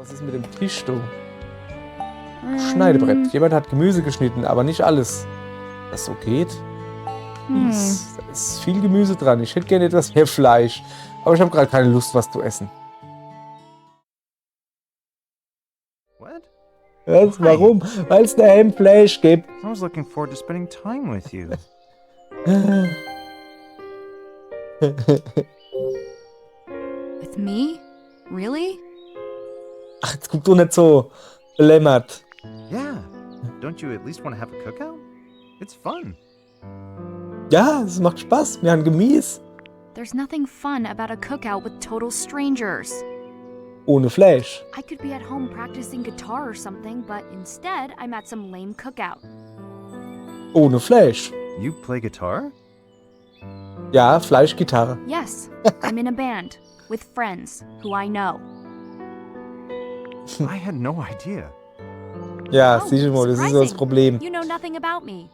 Was ist mit dem Tisch, du? Schneidebrett. Jemand hat Gemüse geschnitten, aber nicht alles. Das so geht. Da ist viel Gemüse dran. Ich hätte gerne etwas mehr Fleisch. Aber ich habe gerade keine Lust, was zu essen. What? Was? Warum? Weil es da Fleisch gibt. I was looking forward to spending time with you. With me? Really? Ach, jetzt guck du nicht so belämmert. Yeah. Don't you at least want to have a cookout? It's fun. Ja, es macht Spaß. Wir haben Gemüse. There's nothing fun about a cookout with total strangers. Ohne Fleisch. I could be at home practicing guitar or something, but instead I'm at some lame cookout. Ohne Fleisch. You play guitar? Ja, Fleischgitarre. Yes, I'm in a band with friends who I know. I had no idea. Ja, Oh, sicher mal, das ist so das surprising. Problem. You know nothing about me.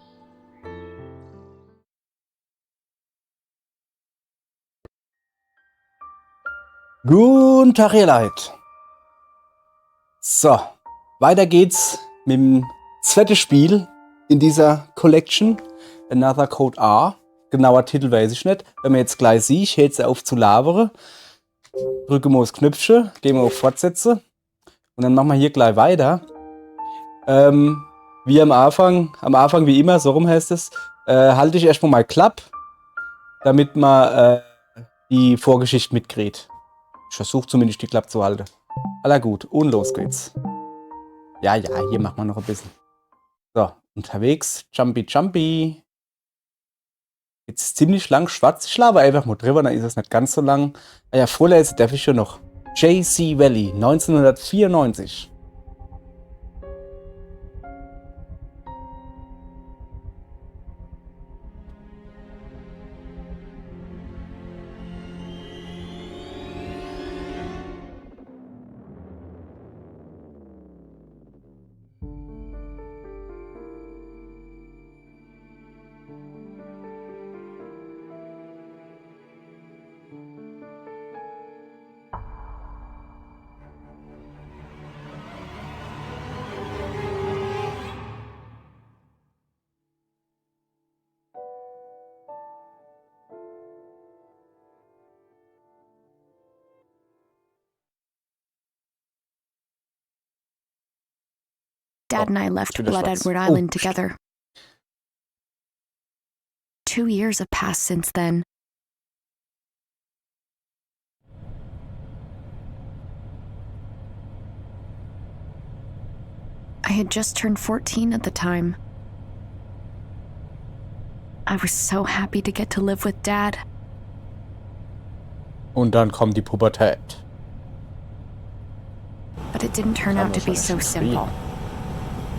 Guten Tag, ihr Leid. So, weiter geht's mit dem zweiten Spiel in dieser Collection. Another Code R. Genauer Titel weiß ich nicht. Wenn man jetzt gleich sieht, ich hält sie auf zu labere. Drücke mal das Knöpfchen, gehen wir auf Fortsetze. Und dann machen wir hier gleich weiter. Wie am Anfang wie immer, so rum heißt es, halte ich erstmal mal Klapp, damit man die Vorgeschichte mitkriegt. Ich versuche zumindest die Klappe zu halten. Aller gut, und los geht's. Ja, hier machen wir noch ein bisschen. So, unterwegs, Jumpy Jumpy. Jetzt ziemlich lang schwarz. Ich schlafe einfach mal drüber, dann ist es nicht ganz so lang. Ah ja, vorlesen darf ich schon noch. J.C. Valley, 1994. Dad and I left Wieder Blood schwarz. Edward Island together. 2 years have passed since then. I had just turned 14 at the time. I was so happy to get to live with Dad. Und dann kommt die Pubertät. But it didn't turn out to be so simple.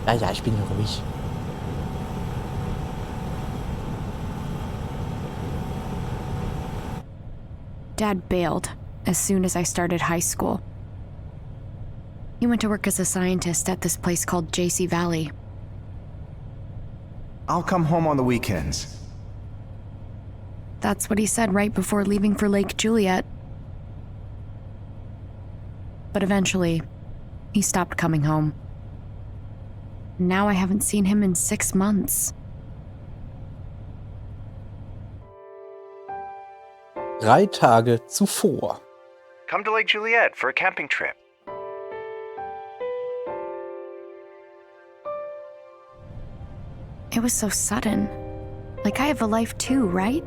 Ja, ich bin hier ruhig. Dad bailed as soon as I started high school. He went to work as a scientist at this place called J.C. Valley. I'll come home on the weekends. That's what he said right before leaving for Lake Juliet. But eventually, he stopped coming home. Now I haven't seen him in 6 months. 3 Tage zuvor. Come to Lake Juliet for a camping trip. It was so sudden. Like I have a life too, right?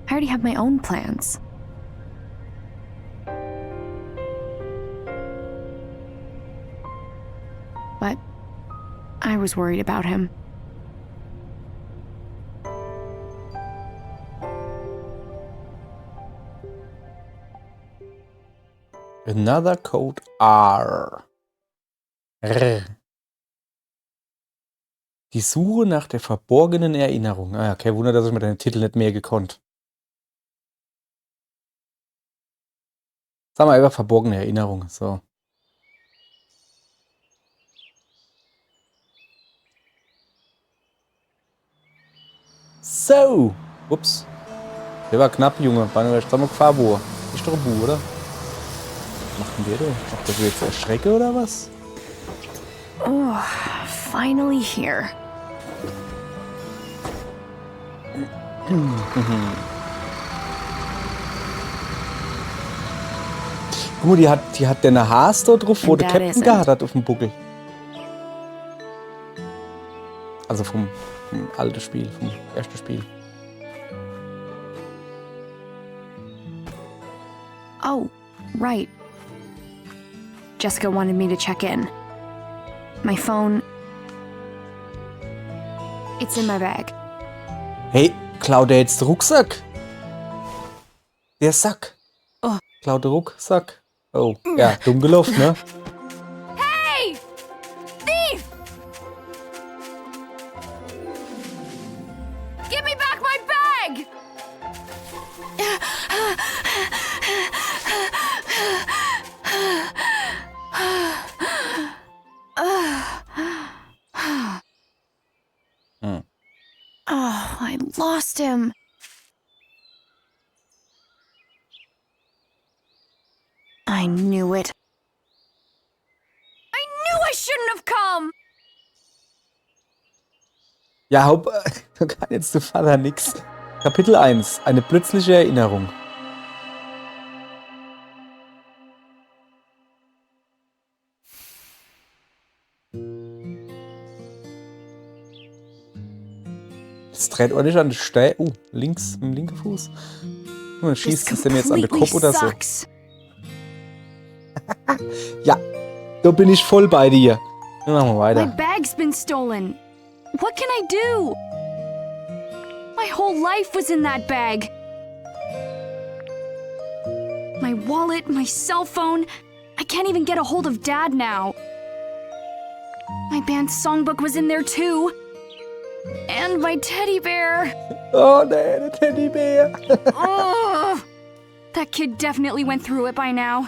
I already have my own plans. But I was worried about him. Another Code R. Die Suche nach der verborgenen Erinnerung. Ah, kein Wunder, dass ich mir den Titel nicht mehr gekonnt. Sagen wir einfach verborgene Erinnerung. So. So. Ups. Der war knapp, Junge. War nur recht gefahren, wo? Ist doch ein Bu, oder? macht denn der da? Macht der jetzt erschrecke oder was? Oh, finally here. Guck mal, die hat den Haas da drauf, wo And der that Captain isn't. gehabt hat auf dem Buckel. Also vom alten Spiel, vom ersten Spiel. Oh, right. Jessica wanted me to check in. My phone. It's in my bag. Hey, klaut der jetzt den Rucksack? Der Sack. Oh. Klaut der Rucksack. Oh, ja, dumm gelaufen, ne? Hey! Thief! Give me back my bag! Oh, I lost him. I knew it. I knew I shouldn't have come! Ja, da kann jetzt der Vater nix. Kapitel 1. Eine plötzliche Erinnerung. Das dreht ordentlich an der Stelle. Links, mit dem linken Fuß. Und schießt es dem jetzt an den Kopf oder so. Sucks. Ja, da bin ich voll bei dir. Dann machen wir My weiter. bag's been stolen. What can I do? My whole life was in that bag. My wallet, my cell phone. I can't even get a hold of Dad now. My band's songbook was in there too. And my teddy bear. Oh nee, der Teddybär. Ugh. That kid definitely went through it by now.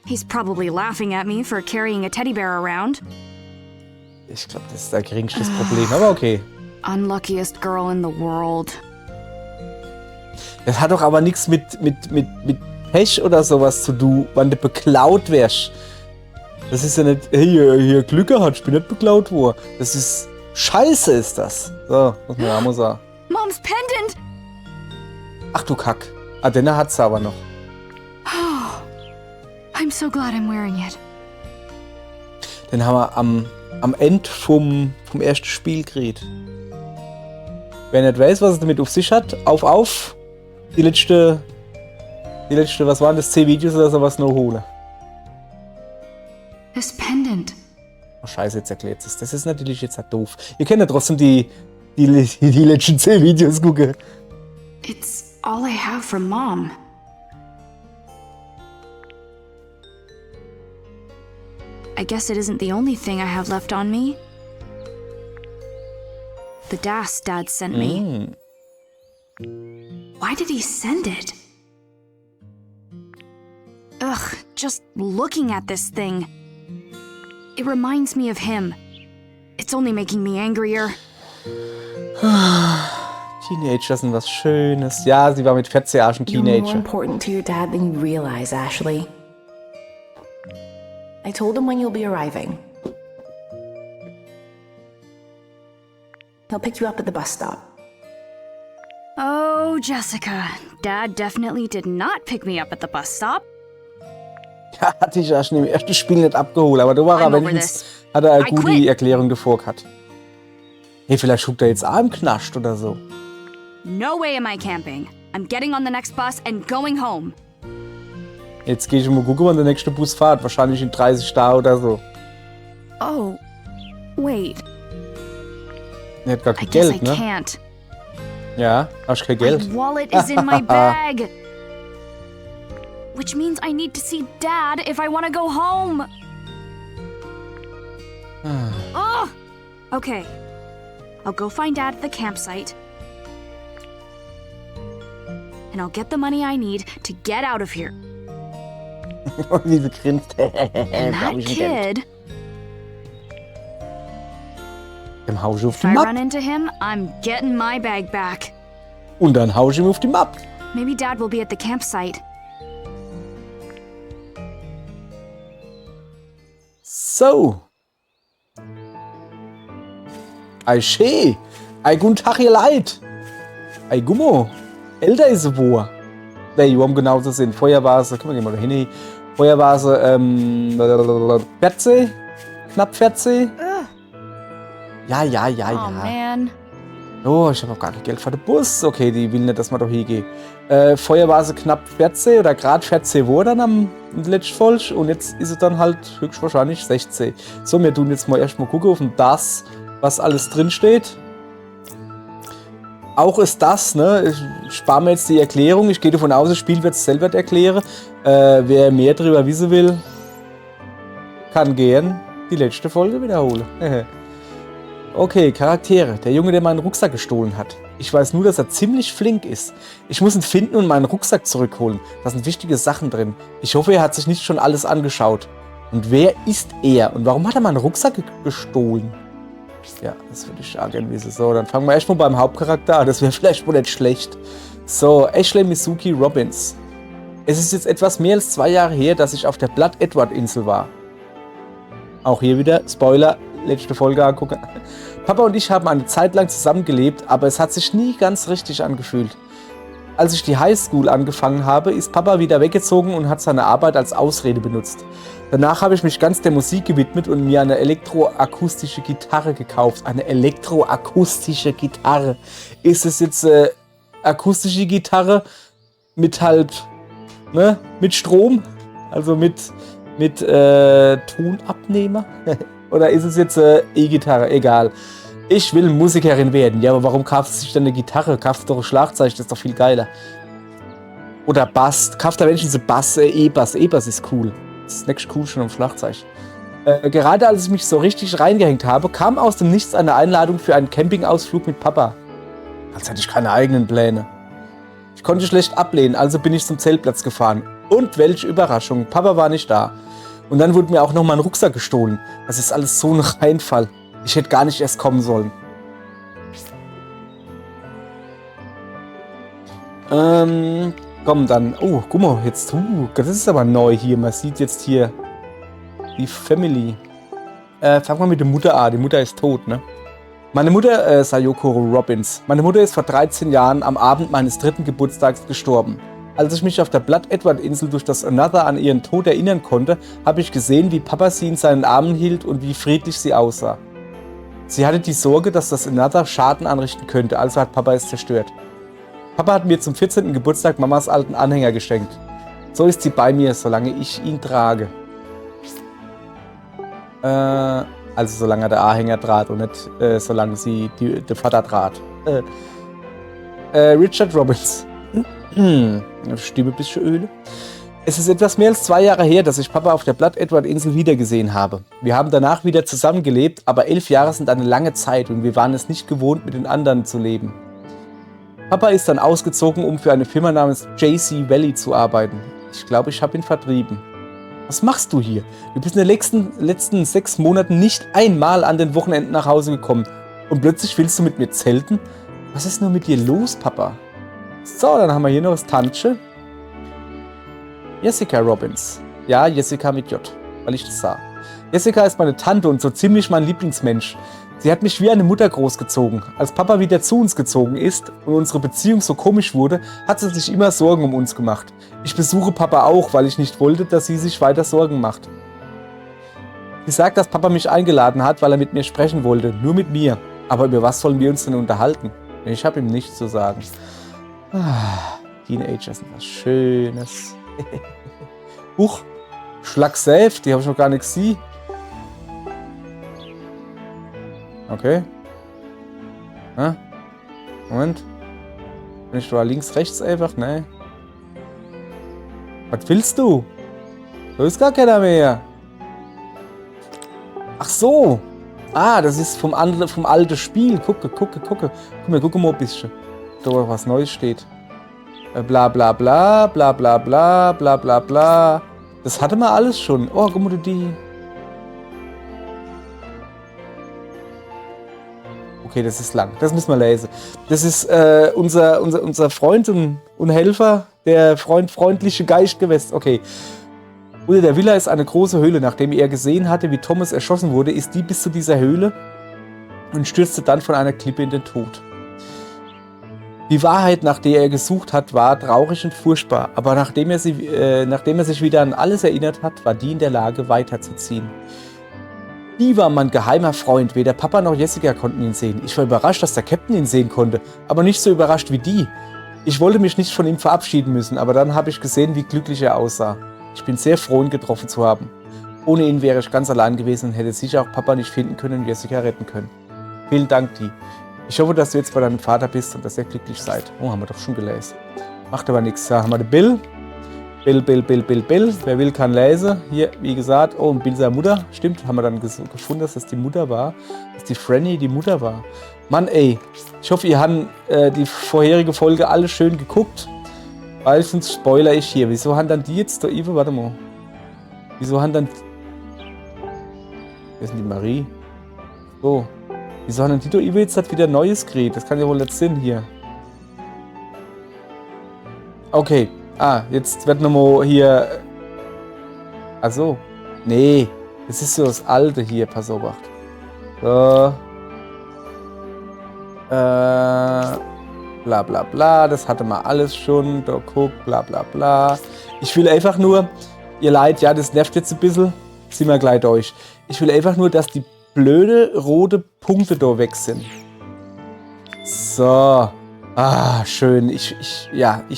He's probably laughing at me for carrying a teddy bear around. Ich glaube, das ist der geringste Problem, aber okay. Unluckiest girl in the world. Das hat doch aber nichts mit Pech oder sowas zu tun, wann du beklaut wärst. Das ist ja nicht, hey, hier Glück gehabt, ich bin nicht beklaut worden. Das ist, scheiße ist das. So, muss man ja mal sagen. Mom's pendant! Ach du Kack. Ah, den hat sie aber noch. Oh, I'm so glad I'm wearing it. Den haben wir am Ende vom ersten Spiel gekriegt. Wer nicht weiß, was es damit auf sich hat, auf. Die letzte, was waren das, 10 Videos oder sowas noch holen. This pendant. Oh scheiße, jetzt erklärt es. Das ist natürlich jetzt halt doof. Ihr könnt ja trotzdem die letzten 10 Videos gucken. It's all I have from Mom. I guess it isn't the only thing I have left on me. The DAS Dad sent me. Why did he send it? Ugh, just looking at this thing. It reminds me of him. It's only making me angrier. Teenager sind was Schönes. Ja, sie war mit 14 Jahren You're more Teenager. important to your dad than you realize, Ashley. I told him when you'll be arriving. He'll pick you up at the bus stop. Oh, Jessica. Dad definitely did not pick me up at the bus stop. Ja, hatte ich ja schon im ersten Spiel nicht abgeholt, aber da war er I'm over wenigstens, this. hat er eine I gute quit. Erklärung davor gehabt. Hey, vielleicht schuckt er jetzt auch im Knast oder so. No way am I camping. I'm getting on the next bus and going home. Jetzt gehe ich mal gucken, wann der nächste Bus fährt. Wahrscheinlich in 30 Tagen oder so. Oh, wait. Er hat gar I kein guess Geld, I ne? can't. Ja, hast kein Geld. My wallet is in my bag. Which means I need to see Dad if I want to go home. Oh! Okay. I'll go find Dad at the campsite. And I'll get the money I need to get out of here. Wie sie grinst. And Hab that ich ein Geld. kid, Dann hau ich auf if die I Map. run into him, I'm getting my bag back. Und dann hau ich ihm auf die Map. Maybe Dad will be at the campsite. So. Ei schee. Ei guten Tag, ihr Leid. Ei Gummo. Älter ist sie wohl. Nee, um genau zu sehen. Feuervase, guck mal, gehen wir da hin. Feuervase, 14? Knapp 14? Ja. Oh man. Oh, ich habe auch gar kein Geld für den Bus. Okay, die will nicht, dass man doch hingeht. Feuervase knapp 14 oder gerade 14 wurde dann am letzten Folge. Und jetzt ist es dann halt höchstwahrscheinlich 16. So, wir tun jetzt mal erstmal gucken auf das, was alles drin steht. Auch ist das, ne? Ich spare mir jetzt die Erklärung. Ich gehe davon aus, das Spiel wird es selber erklären. Wer mehr darüber wissen will, kann gern die letzte Folge wiederholen. Okay, Charaktere. Der Junge, der meinen Rucksack gestohlen hat. Ich weiß nur, dass er ziemlich flink ist. Ich muss ihn finden und meinen Rucksack zurückholen. Da sind wichtige Sachen drin. Ich hoffe, er hat sich nicht schon alles angeschaut. Und wer ist er? Und warum hat er meinen Rucksack gestohlen? Ja, das würde ich auch gerne wissen. So, dann fangen wir erstmal beim Hauptcharakter an. Das wäre vielleicht wohl nicht schlecht. So, Ashley Mizuki Robbins. Es ist jetzt etwas mehr als 2 Jahre her, dass ich auf der Blood Edward Insel war. Auch hier wieder, Spoiler, letzte Folge angucken. Papa und ich haben eine Zeit lang zusammengelebt, aber es hat sich nie ganz richtig angefühlt. Als ich die Highschool angefangen habe, ist Papa wieder weggezogen und hat seine Arbeit als Ausrede benutzt. Danach habe ich mich ganz der Musik gewidmet und mir eine elektroakustische Gitarre gekauft. Eine elektroakustische Gitarre. Ist es jetzt akustische Gitarre mit halt, ne, mit Strom? Also mit Tonabnehmer? Oder ist es jetzt E-Gitarre? Egal. Ich will Musikerin werden. Ja, aber warum kaufst du sich denn eine Gitarre? Kaufst du doch ein Schlagzeug, das ist doch viel geiler. Oder Bass. Kauft da wenigstens einen Bass, E-Bass. E-Bass ist cool. Das ist nicht cool schon am Schlagzeug. Gerade als ich mich so richtig reingehängt habe, kam aus dem Nichts eine Einladung für einen Campingausflug mit Papa. Als hätte ich keine eigenen Pläne. Ich konnte schlecht ablehnen, also bin ich zum Zeltplatz gefahren. Und welche Überraschung, Papa war nicht da. Und dann wurde mir auch noch mal ein Rucksack gestohlen. Das ist alles so ein Reinfall. Ich hätte gar nicht erst kommen sollen. Komm dann. Oh, guck mal, jetzt. Das ist aber neu hier. Man sieht jetzt hier die Family. Fangen wir mit der Mutter an. Die Mutter ist tot, ne? Meine Mutter, Sayoko Robbins. Meine Mutter ist vor 13 Jahren am Abend meines 3. Geburtstags gestorben. Als ich mich auf der Blood Edward Insel durch das Another an ihren Tod erinnern konnte, habe ich gesehen, wie Papa sie in seinen Armen hielt und wie friedlich sie aussah. Sie hatte die Sorge, dass das Another Schaden anrichten könnte, also hat Papa es zerstört. Papa hat mir zum 14. Geburtstag Mamas alten Anhänger geschenkt. So ist sie bei mir, solange ich ihn trage. Also solange der Anhänger draht und nicht solange sie der Vater draht. Richard Robbins. Stimme ein bisschen Öle. Es ist etwas mehr als 2 Jahre her, dass ich Papa auf der Blood Edward Insel wiedergesehen habe. Wir haben danach wieder zusammengelebt, aber 11 Jahre sind eine lange Zeit und wir waren es nicht gewohnt, mit den anderen zu leben. Papa ist dann ausgezogen, um für eine Firma namens JC Valley zu arbeiten. Ich glaube, ich habe ihn vertrieben. Was machst du hier? Du bist in den letzten 6 Monaten nicht einmal an den Wochenenden nach Hause gekommen. Und plötzlich willst du mit mir zelten? Was ist nur mit dir los, Papa? So, dann haben wir hier noch das Tantche. Jessica Robbins. Ja, Jessica mit J, weil ich das sah. Jessica ist meine Tante und so ziemlich mein Lieblingsmensch. Sie hat mich wie eine Mutter großgezogen. Als Papa wieder zu uns gezogen ist und unsere Beziehung so komisch wurde, hat sie sich immer Sorgen um uns gemacht. Ich besuche Papa auch, weil ich nicht wollte, dass sie sich weiter Sorgen macht. Sie sagt, dass Papa mich eingeladen hat, weil er mit mir sprechen wollte. Nur mit mir. Aber über was sollen wir uns denn unterhalten? Ich habe ihm nichts zu sagen. Teenager sind was Schönes. Huch, Schlag selbst, die habe ich noch gar nicht gesehen. Okay. Moment. Bin ich da links, rechts einfach? Ne. Was willst du? Da ist gar keiner mehr. Ach so. Ah, das ist vom alten Spiel. Gucke. Guck mal ein bisschen. Da was Neues steht. Bla bla bla, bla bla bla, bla bla bla. Das hatte man alles schon. Oh, guck mal die. Okay, das ist lang. Das müssen wir lesen. Das ist unser Freund und Helfer, der freundliche Geist gewesen. Okay. Unter der Villa ist eine große Höhle. Nachdem er gesehen hatte, wie Thomas erschossen wurde, ist die bis zu dieser Höhle und stürzte dann von einer Klippe in den Tod. Die Wahrheit, nach der er gesucht hat, war traurig und furchtbar, aber nachdem er sich wieder an alles erinnert hat, war die in der Lage, weiterzuziehen. Die war mein geheimer Freund, weder Papa noch Jessica konnten ihn sehen. Ich war überrascht, dass der Captain ihn sehen konnte, aber nicht so überrascht wie die. Ich wollte mich nicht von ihm verabschieden müssen, aber dann habe ich gesehen, wie glücklich er aussah. Ich bin sehr froh, ihn getroffen zu haben. Ohne ihn wäre ich ganz allein gewesen und hätte sicher auch Papa nicht finden können und Jessica retten können. Vielen Dank, Dee. Ich hoffe, dass du jetzt bei deinem Vater bist und dass ihr glücklich seid. Oh, haben wir doch schon gelesen. Macht aber nichts. Da haben wir den Bill. Bill. Wer will, kann lesen. Hier, wie gesagt, oh, und Bill seine Mutter. Stimmt, haben wir dann gefunden, dass das die Mutter war. Dass die Franny die Mutter war. Mann, ey. Ich hoffe, ihr habt die vorherige Folge alle schön geguckt. Weil sonst spoiler ich hier. Wieso haben dann die jetzt da Ivo? Warte mal. Wieso haben dann... Wer ist denn die Marie? So. Wieso haben die da Ivo jetzt wieder Neues gekriegt? Das kann ja wohl nicht Sinn hier. Okay. Ah, jetzt wird nochmal hier... Ach so. Nee. Das ist so das Alte hier. Pass auf. So. Bla bla bla. Das hatte man alles schon. Da guck. Bla bla bla. Ich will einfach nur... Ihr Leid, ja, das nervt jetzt ein bisschen. Sind wir gleich durch. Ich will einfach nur, dass die blöde rote Punkte da weg sind. So. Ah, schön. Ich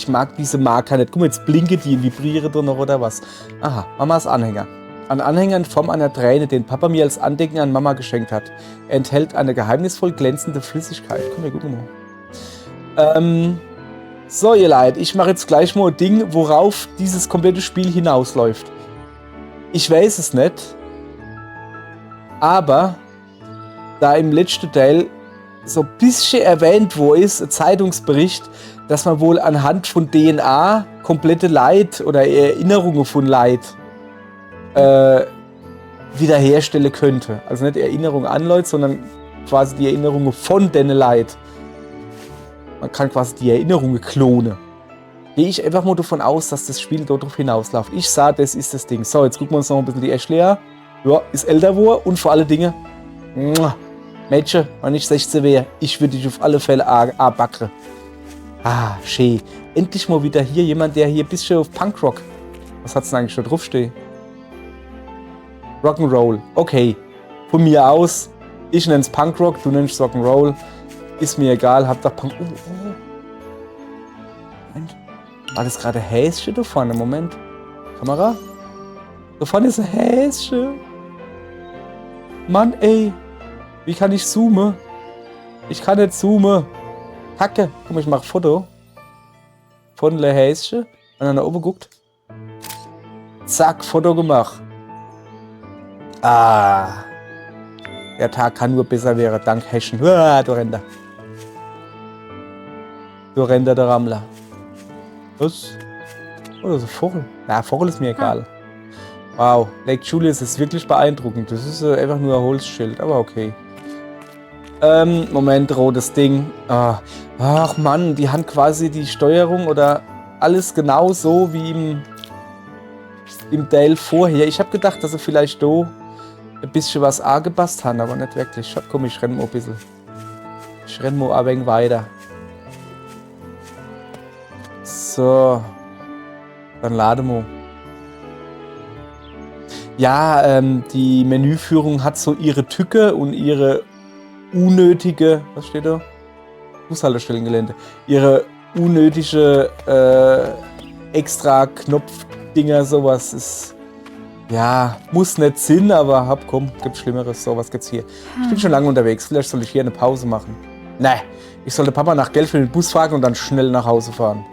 mag diese Marker nicht. Guck mal, jetzt blinke die und vibriere da noch oder was. Aha, Mamas Anhänger. Ein Anhänger in Form einer Träne, den Papa mir als Andenken an Mama geschenkt hat. Er enthält eine geheimnisvoll glänzende Flüssigkeit. Komm, wir gucken mal. So, ihr Leid, ich mache jetzt gleich mal ein Ding, worauf dieses komplette Spiel hinausläuft. Ich weiß es nicht. Aber da im letzten Teil so ein bisschen erwähnt wo ist, ein Zeitungsbericht, dass man wohl anhand von DNA komplette Leid oder Erinnerungen von Leid wiederherstellen könnte. Also nicht Erinnerungen an Leute, sondern quasi die Erinnerungen von denen Leid. Man kann quasi die Erinnerungen klonen. Gehe ich einfach mal davon aus, dass das Spiel darauf hinausläuft. Ich sah, das ist das Ding. So, jetzt gucken wir uns noch ein bisschen die Ashley an. Ja, ist älter geworden und vor alle Dinge. Mädchen, wenn ich 16 wäre, ich würde dich auf alle Fälle backern. Ah, schön. Endlich mal wieder hier jemand, der hier ein bisschen auf Punkrock. Was hat's denn eigentlich da draufstehen? Rock'n'Roll. Okay. Von mir aus. Ich nenn's Punkrock, du nennst Rock'n'Roll. Ist mir egal, hab da Punk. Oh. Moment. War das gerade Häschen da vorne? Moment. Kamera? Da vorne ist ein Häschen. Mann, ey. Wie kann ich zoomen? Ich kann nicht zoomen. Kacke. Guck mal, ich mache ein Foto. Von der Häschen. Wenn er nach oben guckt. Zack, Foto gemacht. Ah. Der Tag kann nur besser werden. Dank Häschen. Du Render. Du Render der Rammler. Was? Oh, das ist ein Vogel. Na, Vogel ist mir egal. Wow, Lake Julius ist wirklich beeindruckend. Das ist einfach nur ein Holzschild, aber okay. Moment, rotes Ding. Ach Mann, die haben quasi die Steuerung oder alles genau so wie im Teil vorher. Ich habe gedacht, dass sie vielleicht da ein bisschen was angepasst haben, aber nicht wirklich. Komm, ich renne mal ein bisschen. Ich renne mal ein wenig weiter. So. Dann laden wir. Ja, die Menüführung hat so ihre Tücke und ihre unnötige, was steht da? Bushaltestellengelände. Ihre unnötige extra Knopfdinger, sowas ist, ja, muss nicht Sinn, aber komm, gibt Schlimmeres, sowas gibt's hier. Ich bin schon lange unterwegs, vielleicht soll ich hier eine Pause machen. Nee, ich sollte Papa nach Geld für den Bus fragen und dann schnell nach Hause fahren.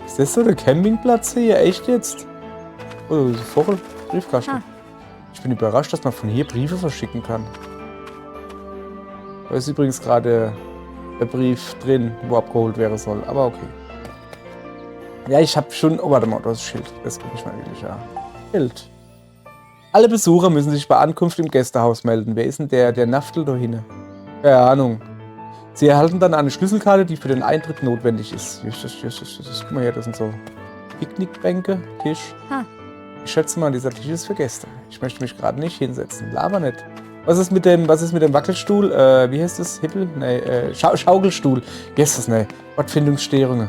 Ist das so der Campingplatz hier? Echt jetzt? Oh, das ist ein Vogel. Briefkasten. Ich bin überrascht, dass man von hier Briefe verschicken kann. Da ist übrigens gerade der Brief drin, wo abgeholt werden soll. Aber okay. Ja, ich habe schon... Oh, warte mal, das ist Schild. Das gucke ich mal wirklich an. Schild. Alle Besucher müssen sich bei Ankunft im Gästehaus melden. Wer ist denn der Naftel da hinten? Keine Ahnung. Sie erhalten dann eine Schlüsselkarte, die für den Eintritt notwendig ist. Guck mal her, das sind so Picknickbänke, Tisch. Huh. Ich schätze mal, dieser Tisch ist für Gäste. Ich möchte mich gerade nicht hinsetzen. Laber nicht. Was ist mit dem Wackelstuhl? Wie heißt das? Hippel? Nee, Schaukelstuhl. Wie heißt das? Nee. Wortfindungsstörungen.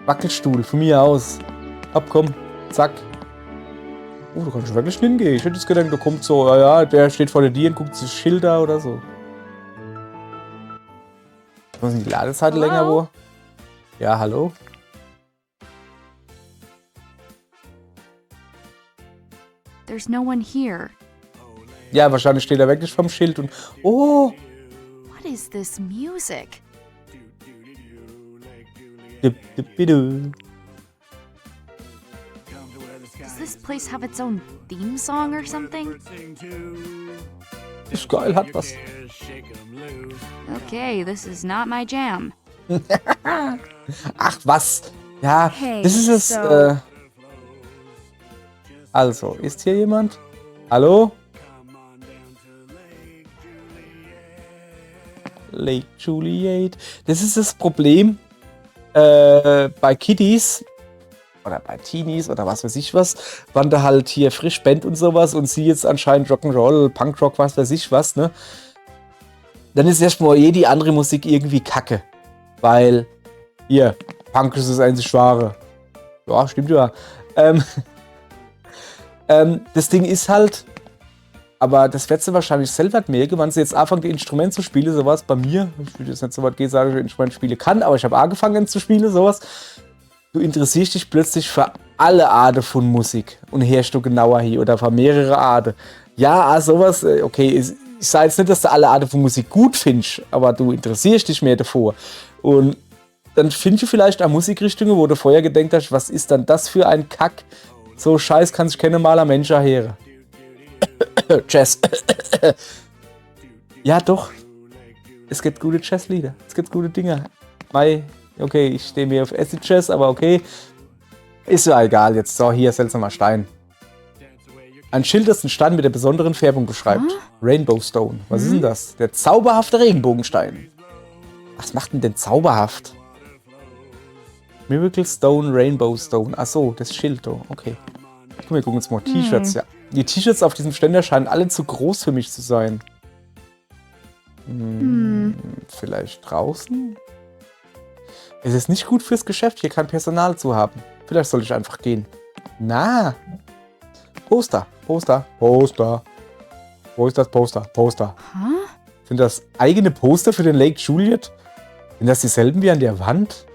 Wackelstuhl, von mir aus. Ab, komm. Zack. Oh, du kannst wirklich hingehen. Ich hätte jetzt gedacht, da kommt so, ja, der steht vor dir und guckt sich Schilder oder so. Was ist die Ladezeit Hello? länger, wo? Ja, hallo? There's no one here. Ja, wahrscheinlich steht er wirklich vom Schild und. Oh! What is this music? Dip-dip-bidu. Does this place have its own theme song or something? Ist geil, hat was. Okay, this is not my jam. Ach, was? Ja, Hey, das ist es. so- Also, ist hier jemand? Hallo? Lake Juliet. Das ist das Problem bei Kiddies oder bei Teenies oder was weiß ich was, wann da halt hier frisch Band und sowas und sie jetzt anscheinend Rock'n'Roll, Punkrock, was weiß ich was, ne? Dann ist erstmal die andere Musik irgendwie kacke. Weil, hier, Punk ist das einzig Wahre. Ja, stimmt ja. Das Ding ist halt, aber das wird sie wahrscheinlich selber merken, wenn sie jetzt anfangen, die Instrumente zu spielen, sowas bei mir. Ich will jetzt nicht so weit gehen, sagen, dass ich Instrumente spielen kann, aber ich habe angefangen zu spielen, sowas. Du interessierst dich plötzlich für alle Arten von Musik und hörst du genauer hier oder für mehrere Arten. Ja, sowas, okay, ich sage jetzt nicht, dass du alle Arten von Musik gut findest, aber du interessierst dich mehr davor. Und dann findest du vielleicht auch Musikrichtungen, wo du vorher gedacht hast, was ist dann das für ein Kack? So Scheiß kann sich kein normaler Mensch erhören. Jazz. Ja, doch. Es gibt gute Jazzlieder. Es gibt gute Dinger. Okay, ich stehe mehr auf Acid Jazz, aber okay. Ist ja egal jetzt. So, hier, seltsamer Stein. Ein Schild, das den Stein mit der besonderen Färbung beschreibt. Rainbow Stone. Was ist denn das? Der zauberhafte Regenbogenstein. Was macht denn zauberhaft? Miracle Stone, Rainbow Stone. Achso, das Schild. Oh, okay. Guck mal, wir gucken uns mal T-Shirts. Ja. Die T-Shirts auf diesem Ständer scheinen alle zu groß für mich zu sein. Vielleicht draußen? Es ist nicht gut fürs Geschäft, hier kein Personal zu haben. Vielleicht soll ich einfach gehen. Na. Poster. Wo ist das Poster? Huh? Sind das eigene Poster für den Lake Juliet? Sind das dieselben wie an der Wand?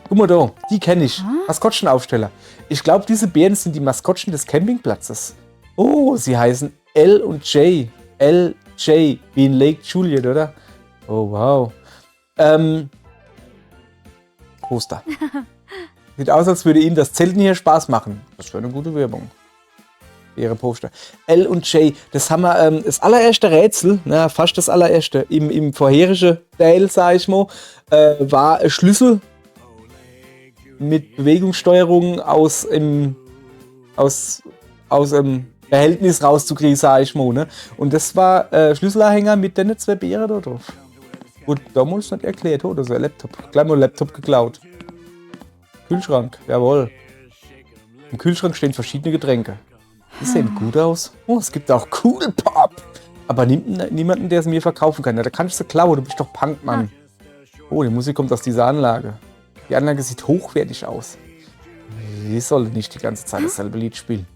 Guck mal da, die kenne ich. Maskottchenaufsteller. Ich glaube, diese Bären sind die Maskottchen des Campingplatzes. Oh, sie heißen L und J. L.J. wie in Lake Juliet, oder? Oh, wow. Poster. Sieht aus, als würde Ihnen das Zelten hier Spaß machen. Das wäre eine gute Werbung. Ihre Poster. L und J, das haben wir, das allererste Rätsel, na, fast das allererste, im vorherigen Teil, sag ich mal, war ein Schlüssel mit Bewegungssteuerung aus dem Behältnis rauszukriegen, sag ich mal, ne? Und das war Schlüsselanhänger mit den 2 Beeren da drauf. Wurde damals nicht erklärt, oder so ein Laptop. Gleich mal ein Laptop geklaut. Kühlschrank, jawohl. Im Kühlschrank stehen verschiedene Getränke. Die sehen gut aus. Oh, es gibt auch Cool Pop. Aber niemanden, der es mir verkaufen kann. Ja, da kann ich sie klauen, du bist doch Punkmann. Oh, die Musik kommt aus dieser Anlage. Die Anlage sieht hochwertig aus. Ich soll nicht die ganze Zeit dasselbe Lied spielen.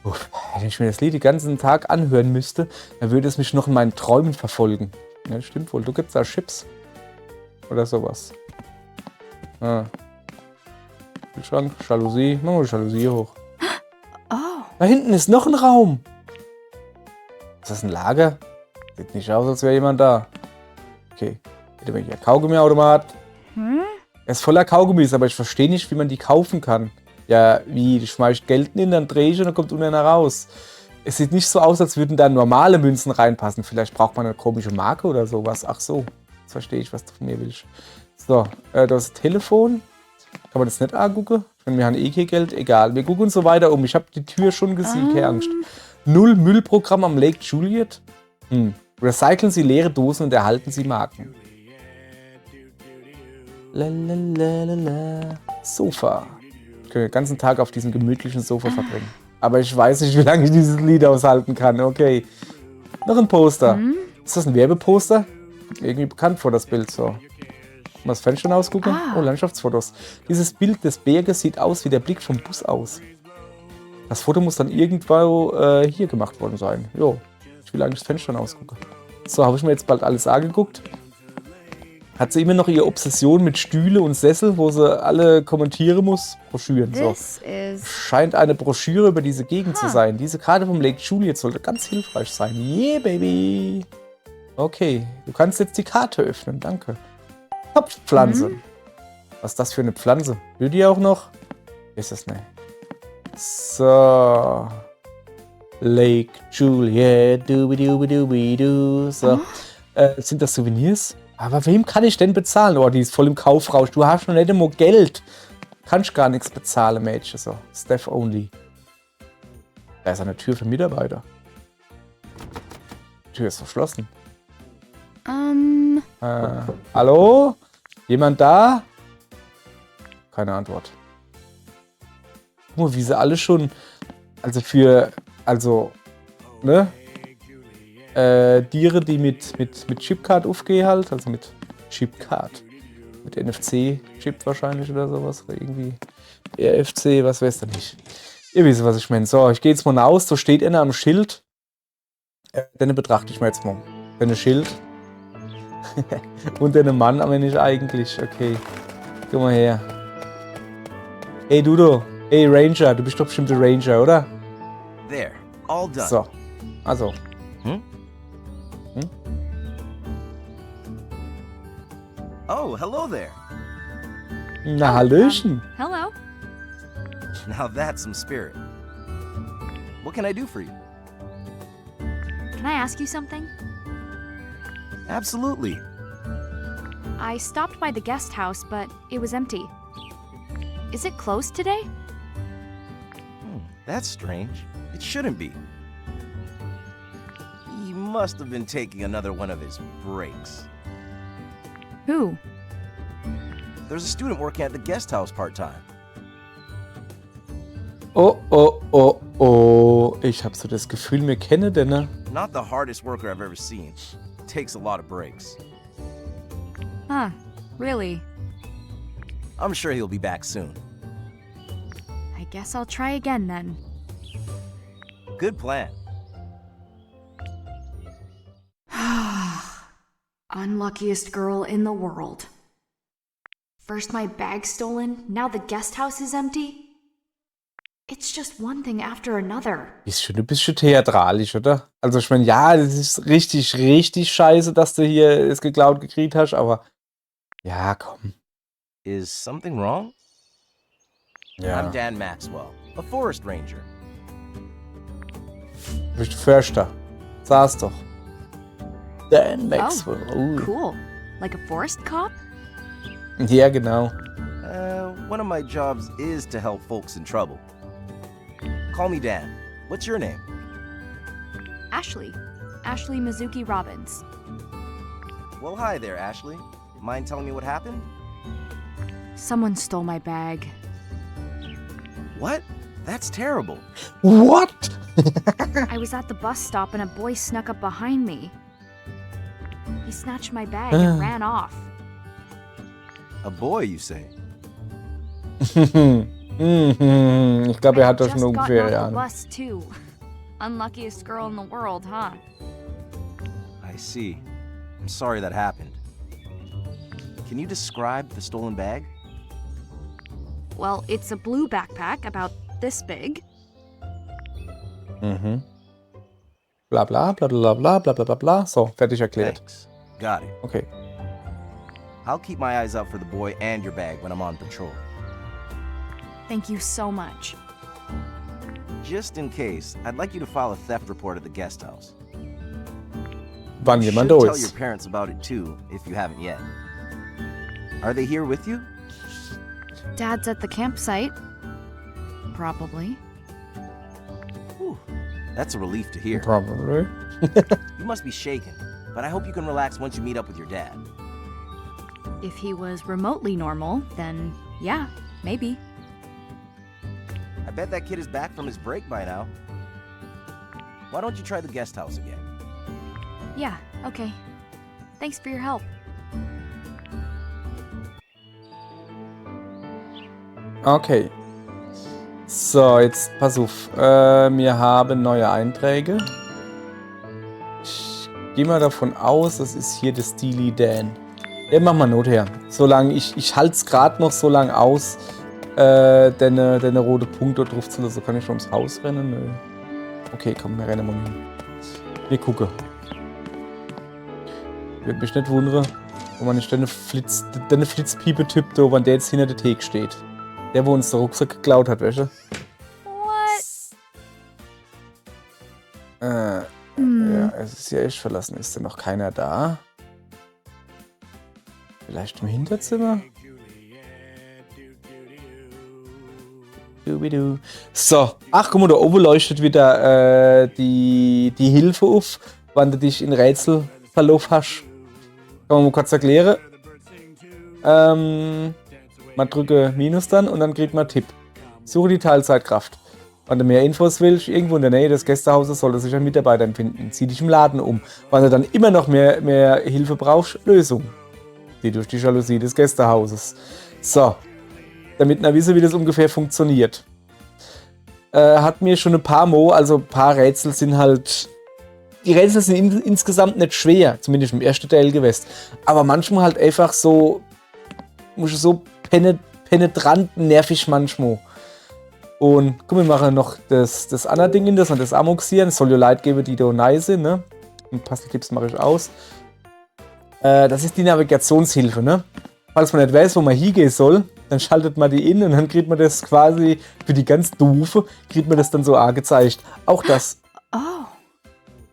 Uff, wenn ich mir das Lied den ganzen Tag anhören müsste, dann würde es mich noch in meinen Träumen verfolgen. Ja, stimmt wohl. Du gibst da Chips. Oder sowas. Ah. Kühlschrank, Jalousie. Machen wir die Jalousie hoch. Oh. Da hinten ist noch ein Raum. Ist das ein Lager? Sieht nicht aus, als wäre jemand da. Okay. Hätte man hier Kaugummiautomat. Er ist voller Kaugummis, aber ich verstehe nicht, wie man die kaufen kann. Ja, wie? Du schmeißt Geld in, dann drehe ich und dann kommt unten einer raus. Es sieht nicht so aus, als würden da normale Münzen reinpassen. Vielleicht braucht man eine komische Marke oder sowas. Ach so, jetzt verstehe ich, was du von mir willst. So, das Telefon. Kann man das nicht angucken? Wir haben eh kein Geld. Egal, wir gucken uns so weiter um. Ich habe die Tür schon gesehen, keine Angst. 0 Müllprogramm am Lake Juliet. Recyceln Sie leere Dosen und erhalten Sie Marken. Lalalala. Sofa. Ich könnte den ganzen Tag auf diesem gemütlichen Sofa verbringen. Aber ich weiß nicht, wie lange ich dieses Lied aushalten kann. Okay. Noch ein Poster. Ist das ein Werbeposter? Irgendwie bekannt vor das Bild so. Mal das Fenster ausgucken. Oh, Landschaftsfotos. Dieses Bild des Berges sieht aus wie der Blick vom Bus aus. Das Foto muss dann irgendwo hier gemacht worden sein. Jo, ich will eigentlich das Fenster ausgucken. So, habe ich mir jetzt bald alles angeguckt. Hat sie immer noch ihre Obsession mit Stühle und Sessel, wo sie alle kommentieren muss? Broschüren. So. Scheint eine Broschüre über diese Gegend zu sein. Diese Karte vom Lake Juliet sollte ganz hilfreich sein. Yeah, baby. Okay, du kannst jetzt die Karte öffnen. Danke. Topfpflanze. Was ist das für eine Pflanze? Will die auch noch? Ist das nicht. So. Lake Juliet. Dubi-dubi-dubi-du. So. Sind das Souvenirs? Aber wem kann ich denn bezahlen? Oh, die ist voll im Kaufrausch. Du hast noch nicht immer Geld. Kannst gar nichts bezahlen, Mädchen. So. Staff only. Da ist eine Tür für Mitarbeiter. Die Tür ist verschlossen. Hallo? Jemand da? Keine Antwort. Guck mal, wie sie alle schon, ne? Tiere, die mit Chipcard aufgehen halt, also mit Chipcard. Mit NFC-Chip wahrscheinlich oder sowas. Oder irgendwie RFC, was weiß ich nicht. Ihr wisst, was ich meine. So, ich gehe jetzt mal raus, da steht einer am Schild. Den betrachte ich mir jetzt mal. Den Schild. Und den Mann, aber nicht eigentlich. Okay. Guck mal her. Hey Dudo. Hey Ranger. Du bist doch bestimmt der Ranger, oder? There, all done. So. Also. Oh, hello there. Na, Hallöchen. Hello. Now that's some spirit. What can I do for you? Can I ask you something? Absolutely. I stopped by the guest house, but it was empty. Is it closed today? That's strange. It shouldn't be. He must have been taking another one of his breaks. Who? There's a student working at the guest house part-time. Oh, oh, oh, oh. Ich habe so das Gefühl, wir kennen den, ne? Not the hardest worker I've ever seen. Takes a lot of breaks. Huh, really? I'm sure he'll be back soon. I guess I'll try again then. Good plan. Unluckiest girl in the world. First my bag stolen, now the guest house is empty. It's just one thing after another. Ist schon ein bisschen theatralisch, oder? Also ich meine, ja, das ist richtig, richtig scheiße, dass du hier es geklaut gekriegt hast, aber ja, komm. Is something wrong? Ja. I'm Dan Maxwell, a forest ranger. Du bist Förster. Sag's doch. Dan Maxwell. Oh. Cool. Like a forest cop? Ja, genau. One of my jobs is to help folks in trouble. Call me Dan. What's your name? Ashley. Ashley Mizuki Robbins. Well, hi there, Ashley. Mind telling me what happened? Someone stole my bag. What? That's terrible. What? I was at the bus stop and a boy snuck up behind me. He snatched my bag and ran off. A boy, you say? Ich glaube, er hat das just schon gotten ungefähr, off the ja. bus too. Unluckiest girl in the world, huh? I see. I'm sorry that happened. Can you describe the stolen bag? Well, it's a blue backpack about this big. Mhm. Bla bla bla bla bla bla bla bla bla. So, fertig erklärt. Thanks. Got it. Okay. I'll keep my eyes out for the boy and your bag when I'm on patrol. Thank you so much. Just in case, I'd like you to file a theft report at the guest house. Wann You jemand should da tell your ist. parents about it too, if you haven't yet. Are they here with you? Dad's at the campsite. Probably. Whew, that's a relief to hear. Probably. You must be shaken, but I hope you can relax once you meet up with your dad. If he was remotely normal, then yeah, maybe. bet that kid is back from his break by now. Why don't you try the guest house again? Yeah, okay. Thanks for your help. Okay. So, jetzt pass auf. Wir haben neue Einträge. Ich gehe mal davon aus, das ist hier der Steely Dan. Den machen wir Not her. Solange ich halte es gerade noch so lange aus, den rote Punkt dort drauf zu lassen. Kann ich schon ums Haus rennen? Nö. Okay, komm, wir rennen mal hin. Wir gucken. Würde mich nicht wundern, wo man nicht den Flitzpiepe-Typ da, wenn der jetzt hinter der Theke steht. Der, wo uns den Rucksack geklaut hat, weißt du? What? Ja, es ist ja echt verlassen. Ist denn noch keiner da? Vielleicht im Hinterzimmer? So. Ach, guck mal, da oben leuchtet wieder die Hilfe auf, wann du dich in Rätselverlauf hast. Kann man mal kurz erklären. Man drücke Minus dann und dann kriegt man Tipp. Suche die Teilzeitkraft. Wenn du mehr Infos willst, irgendwo in der Nähe des Gästehauses sollte sich ein Mitarbeiter empfinden. Zieh dich im Laden um. Wenn du dann immer noch mehr Hilfe brauchst, Lösung. Sieh durch die Jalousie des Gästehauses. So. Damit wir wissen, wie das ungefähr funktioniert. Hat mir schon ein paar Rätsel sind halt... Die Rätsel sind insgesamt nicht schwer, zumindest im ersten Teil gewesen. Aber manchmal halt einfach so... Muss so penetrant nervig manchmal. Und guck, wir machen noch das andere Ding in das und das Amoxieren. Es soll ja Leute geben, die da neu sind, ne? Und Puzzle-Tipps mache ich aus. Das ist die Navigationshilfe, ne? Falls man nicht weiß, wo man hingehen soll, dann schaltet man die in und dann kriegt man das quasi für die ganz Doofe, kriegt man das dann so angezeigt. Auch das. Oh.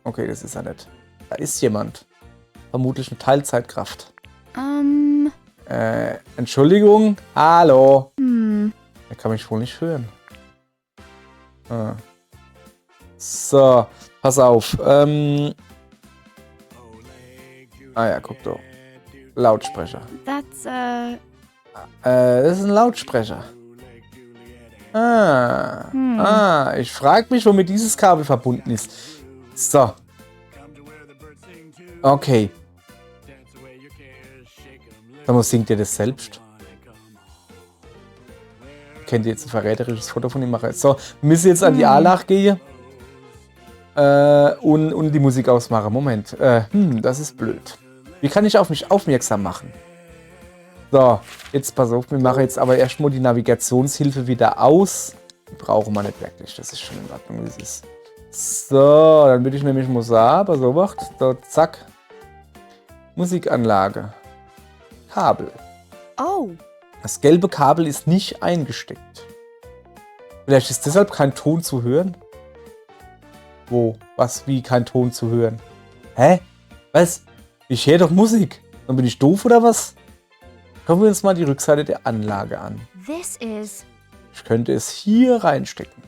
Okay, das ist ja nicht. Da ist jemand. Vermutlich eine Teilzeitkraft. Entschuldigung. Hallo. Er kann mich wohl nicht hören. So, pass auf. Ja, guck doch. Lautsprecher. That's, Das ist ein Lautsprecher. Ich frage mich, womit dieses Kabel verbunden ist. So. Okay. Dann singt ihr das selbst. Kennt ihr jetzt ein verräterisches Foto von ihm machen? So, wir müssen jetzt an die A-Lach gehen. Und die Musik ausmachen. Moment. Das ist blöd. Wie kann ich auf mich aufmerksam machen? So, jetzt pass auf, wir machen jetzt aber erstmal die Navigationshilfe wieder aus. Die brauchen wir nicht wirklich, das ist schon in Ordnung, wie es ist. So, dann würde ich nämlich Musik, pass auf, da, zack. Musikanlage. Kabel. oh. Das gelbe Kabel ist nicht eingesteckt. Vielleicht ist deshalb kein Ton zu hören? Wo? Was? Wie kein Ton zu hören? Hä? Was? Ich höre doch Musik. Dann bin ich doof oder was? Schauen wir uns mal die Rückseite der Anlage an. This is... Ich könnte es hier reinstecken.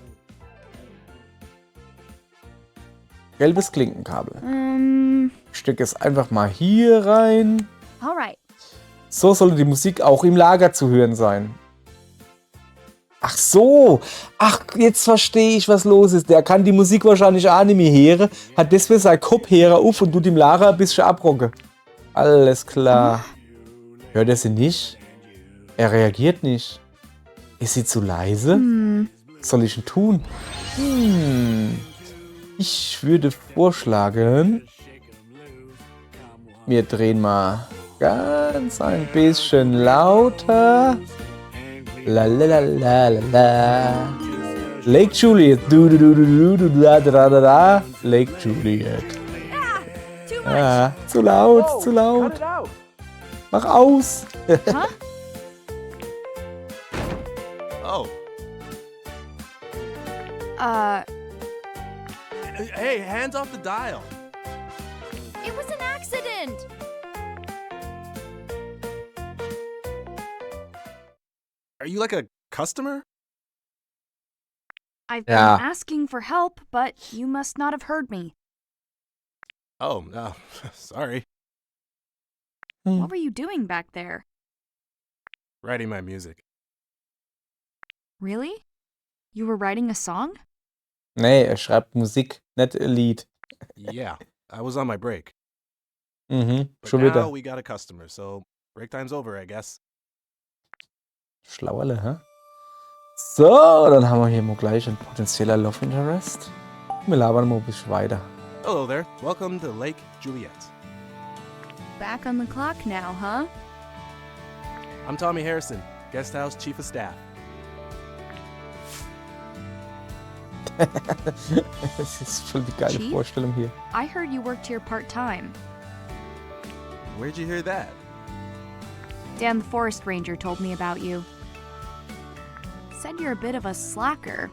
Gelbes Klinkenkabel. Ich stecke es einfach mal hier rein. Alright. So sollte die Musik auch im Lager zu hören sein. Ach so. Ach, jetzt verstehe ich, was los ist. Der kann die Musik wahrscheinlich auch nicht mehr hören, hat deswegen seinen Kopfhörer auf und tut im Lager ein bisschen abrocken. Alles klar. Hört er sie nicht? Er reagiert nicht. Ist sie zu leise? Was soll ich denn tun? Ich würde vorschlagen, wir drehen mal ganz ein bisschen lauter. La la la la la la. Lake Juliet. Du du du du du da da da da. Lake Juliet. Ah, zu laut, zu laut. Mach aus. Huh? Oh. Hey, hands off the dial. It was an accident! Are you like a customer? I've been Yeah. asking for help, but you must not have heard me. Oh, no. Sorry. What were you doing back there? Writing my music. Really? You were writing a song? Nee, er schreibt Musik, nicht ein Lied. Yeah, I was on my break. Mhm, But schon now wieder. we got a customer, so break time's over, I guess. Schlauerle, hä? So, dann haben wir hier mal gleich ein potenzieller Love Interest. Wir labern mal ein bisschen weiter. Hello there. Welcome to Lake Juliet. Back on the clock now, huh? I'm Tommy Harrison, guest house chief of staff. Das ist voll die geile Chief? Vorstellung hier. I heard you worked here part-time. Where'd you hear that? Dan the forest ranger told me about you. Said you're a bit of a slacker.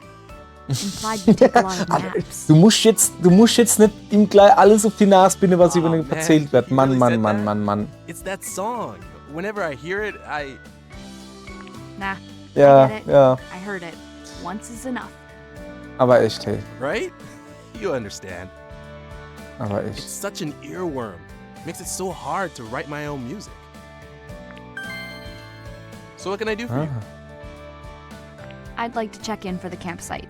Implied you take a lot of Aber naps. du musst jetzt nicht ihm gleich alles auf die Nase binden, was über Oh, ihn man, erzählt wird. he Mann, really Mann, said Mann, that? Mann, Mann. It's that song. Whenever I hear it, Nah, Ja, I get it. ja. I heard it. Once is enough. Aber echt, hey. right? You understand. Aber It's echt. such an earworm. Makes it so hard to write my own music. So what can I do for you? Ah. I'd like to check in for the campsite.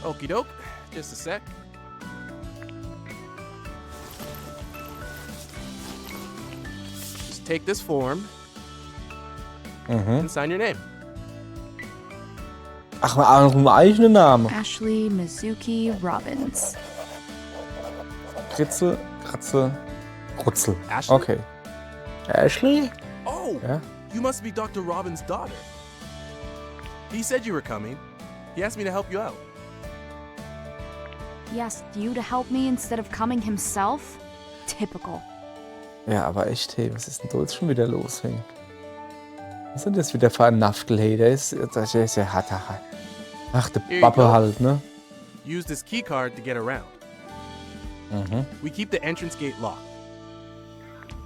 Okie doke. Just a sec. Just take this form Mhm. and sign your name. Ach, auch einen eigenen Namen. Ashley Mizuki Robbins. Kritzel, Kratzel, Krutzel. Ashley? Okay. Ashley? Oh, Ja. you must be Dr. Robin's daughter. He said you were coming. He asked me to help you out. He asked you to help me instead of coming himself? Typical. Ja, aber echt, hey, was ist denn da jetzt schon wieder los, hey? Was ist denn das wieder für ein Naftel, hey? Der ist ja hart. Ach, der Here you Pappe go. halt, ne? Use this key card to get around. Mhm. We keep the entrance gate locked.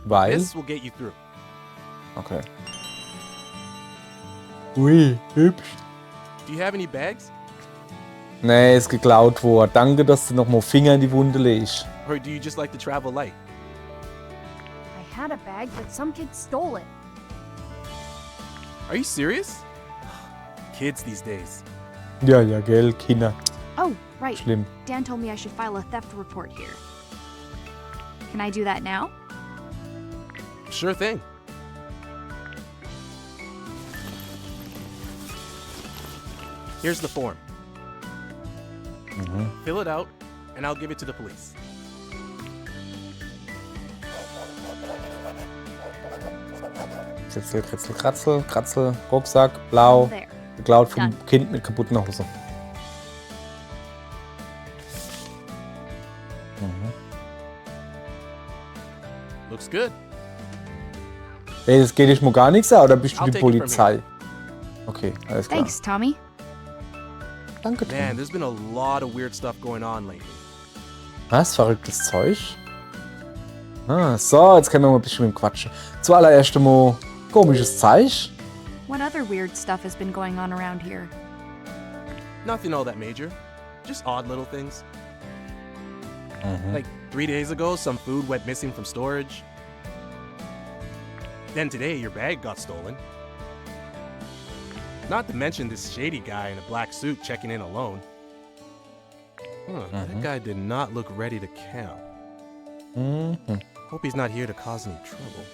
Weil? This will get you through. Okay. Ui, hübsch. Do you have any bags? Nee, ist geklaut worden. Danke, dass du nochmal Finger in die Wunde legst. Or do you just like to travel light? I had a bag, but some kid stole it. Are you serious? Kids these days. Ja, ja, gell, Kinder. Oh, right. Schlimm. Dan told me I should file a theft report here. Can I do that now? Sure thing. Here's the form. Fill it out, and I'll give it to the police. Kritzel, Kritzel, Kratzel, Kratzel, Rucksack, blau. There. Geklaut vom Done. Kind mit kaputten Hose. Looks good. Ey, das geht dich mal gar nichts an, oder bist du I'll die take it from Polizei? Okay, alles klar. Thanks, Tommy. Danke, Tom. Man, there's been a lot of weird stuff going on lately. Was? Verrücktes Zeug? Ah, so, jetzt können wir mal ein bisschen mit dem quatschen. Zuallererst einmal komisches Zeug. What other weird stuff has been going on around here? Nothing all that major. Just odd little things. Like 3 days ago, some food went missing from storage. Then today, your bag got stolen. Not to mention this shady guy in a black suit checking in alone. That guy did not look ready to camp. Hope he's not here to cause any trouble.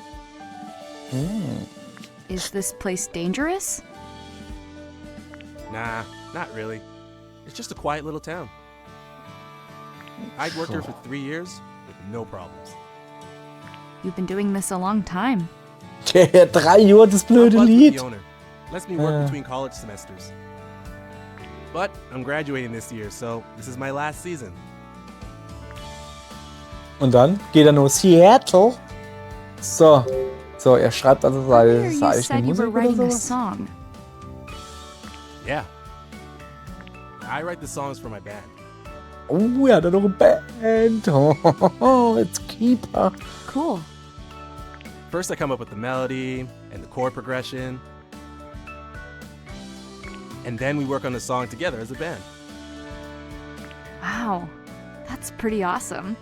Is this place dangerous? Nah, not really. It's just a quiet little town. I'd worked here for 3 years with no problems. You've been doing this a long time. Der 3 Jahre, das I'm blöde buds with Lied. the owner. Lets me work between college semesters. But I'm graduating this year, so this is my last season. Und dann geht er nach Seattle. So. So, er schreibt also Earlier seine you eigene said you were Musik oder writing a sowas. song. Yeah. I write the songs for my band. Oh, er hat ja noch eine Band. Oh, it's Keeper. Cool. First, I come up with the melody and the chord progression. And then we work on the song together as a band. Wow. That's pretty awesome.